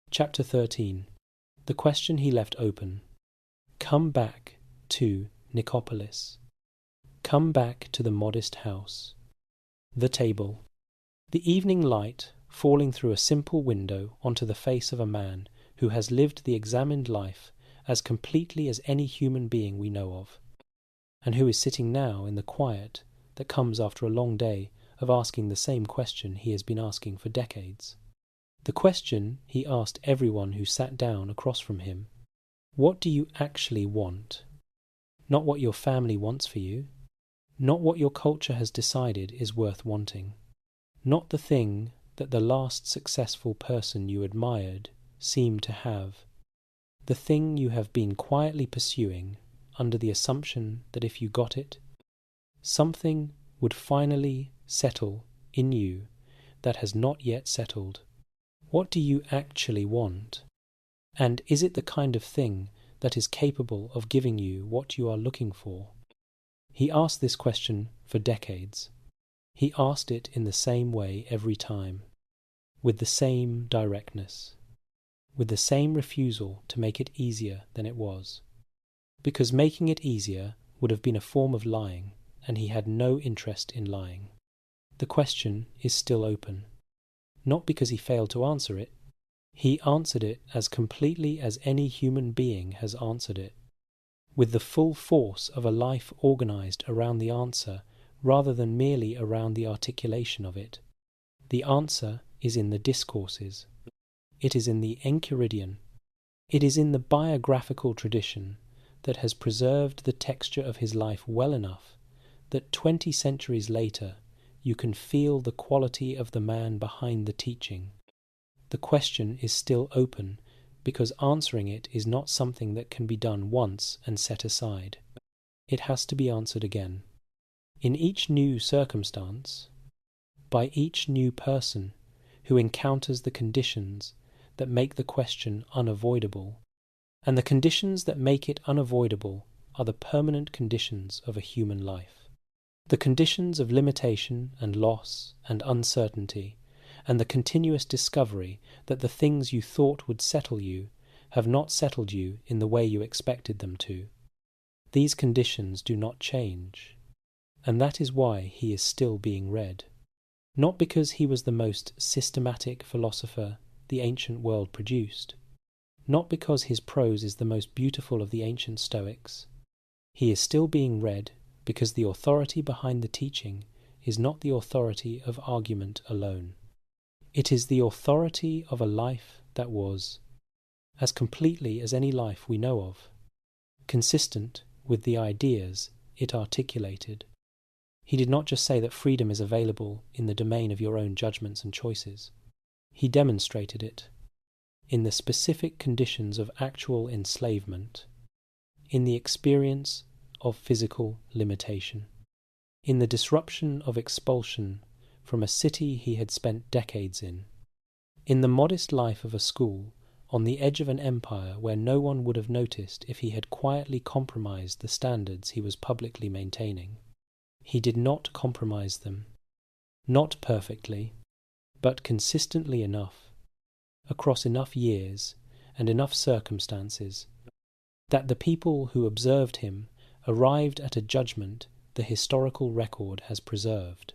Chapter 13. The question he left open. Come back to Nicopolis. Come back to the modest house. The table. The evening light falling through a simple window onto the face of a man who has lived the examined life as completely as any human being we know of, and who is sitting now in the quiet that comes after a long day of asking the same question he has been asking for decades. The question he asked everyone who sat down across from him: what do you actually want? Not what your family wants for you, not what your culture has decided is worth wanting, not the thing that the last successful person you admired seemed to have, the thing you have been quietly pursuing under the assumption that if you got it, something would finally settle in you that has not yet settled. What do you actually want? And is it the kind of thing that is capable of giving you what you are looking for? He asked this question for decades. He asked it in the same way every time, with the same directness, with the same refusal to make it easier than it was, because making it easier would have been a form of lying, and he had no interest in lying. The question is still open. Not because he failed to answer it. He answered it as completely as any human being has answered it, with the full force of a life organized around the answer rather than merely around the articulation of it. The answer is in the Discourses. It is in the Enchiridion. It is in the biographical tradition that has preserved the texture of his life well enough that 20 centuries later you can feel the quality of the man behind the teaching. The question is still open because answering it is not something that can be done once and set aside. It has to be answered again. In each new circumstance, by each new person who encounters the conditions that make the question unavoidable, and the conditions that make it unavoidable are the permanent conditions of a human life. The conditions of limitation and loss and uncertainty, and the continuous discovery that the things you thought would settle you have not settled you in the way you expected them to. These conditions do not change, and that is why he is still being read. Not because he was the most systematic philosopher the ancient world produced, not because his prose is the most beautiful of the ancient Stoics. He is still being read because the authority behind the teaching is not the authority of argument alone. It is the authority of a life that was, as completely as any life we know of, consistent with the ideas it articulated. He did not just say that freedom is available in the domain of your own judgments and choices. He demonstrated it in the specific conditions of actual enslavement, in the experience of physical limitation, in the disruption of expulsion from a city he had spent decades in the modest life of a school on the edge of an empire where no one would have noticed if he had quietly compromised the standards he was publicly maintaining. He did not compromise them, not perfectly, but consistently enough, across enough years and enough circumstances, that the people who observed him arrived at a judgment the historical record has preserved.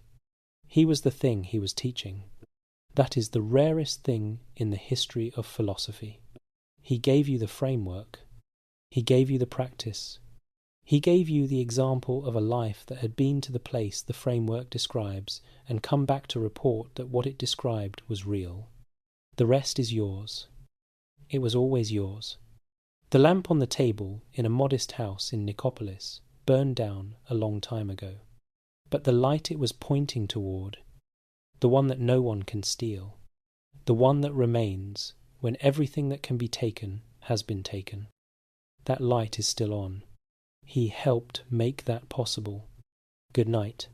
He was the thing he was teaching. That is the rarest thing in the history of philosophy. He gave you the framework. He gave you the practice. He gave you the example of a life that had been to the place the framework describes and come back to report that what it described was real. The rest is yours. It was always yours. The lamp on the table in a modest house in Nicopolis burned down a long time ago, but the light it was pointing toward, the one that no one can steal, the one that remains when everything that can be taken has been taken, that light is still on. He helped make that possible. Good night.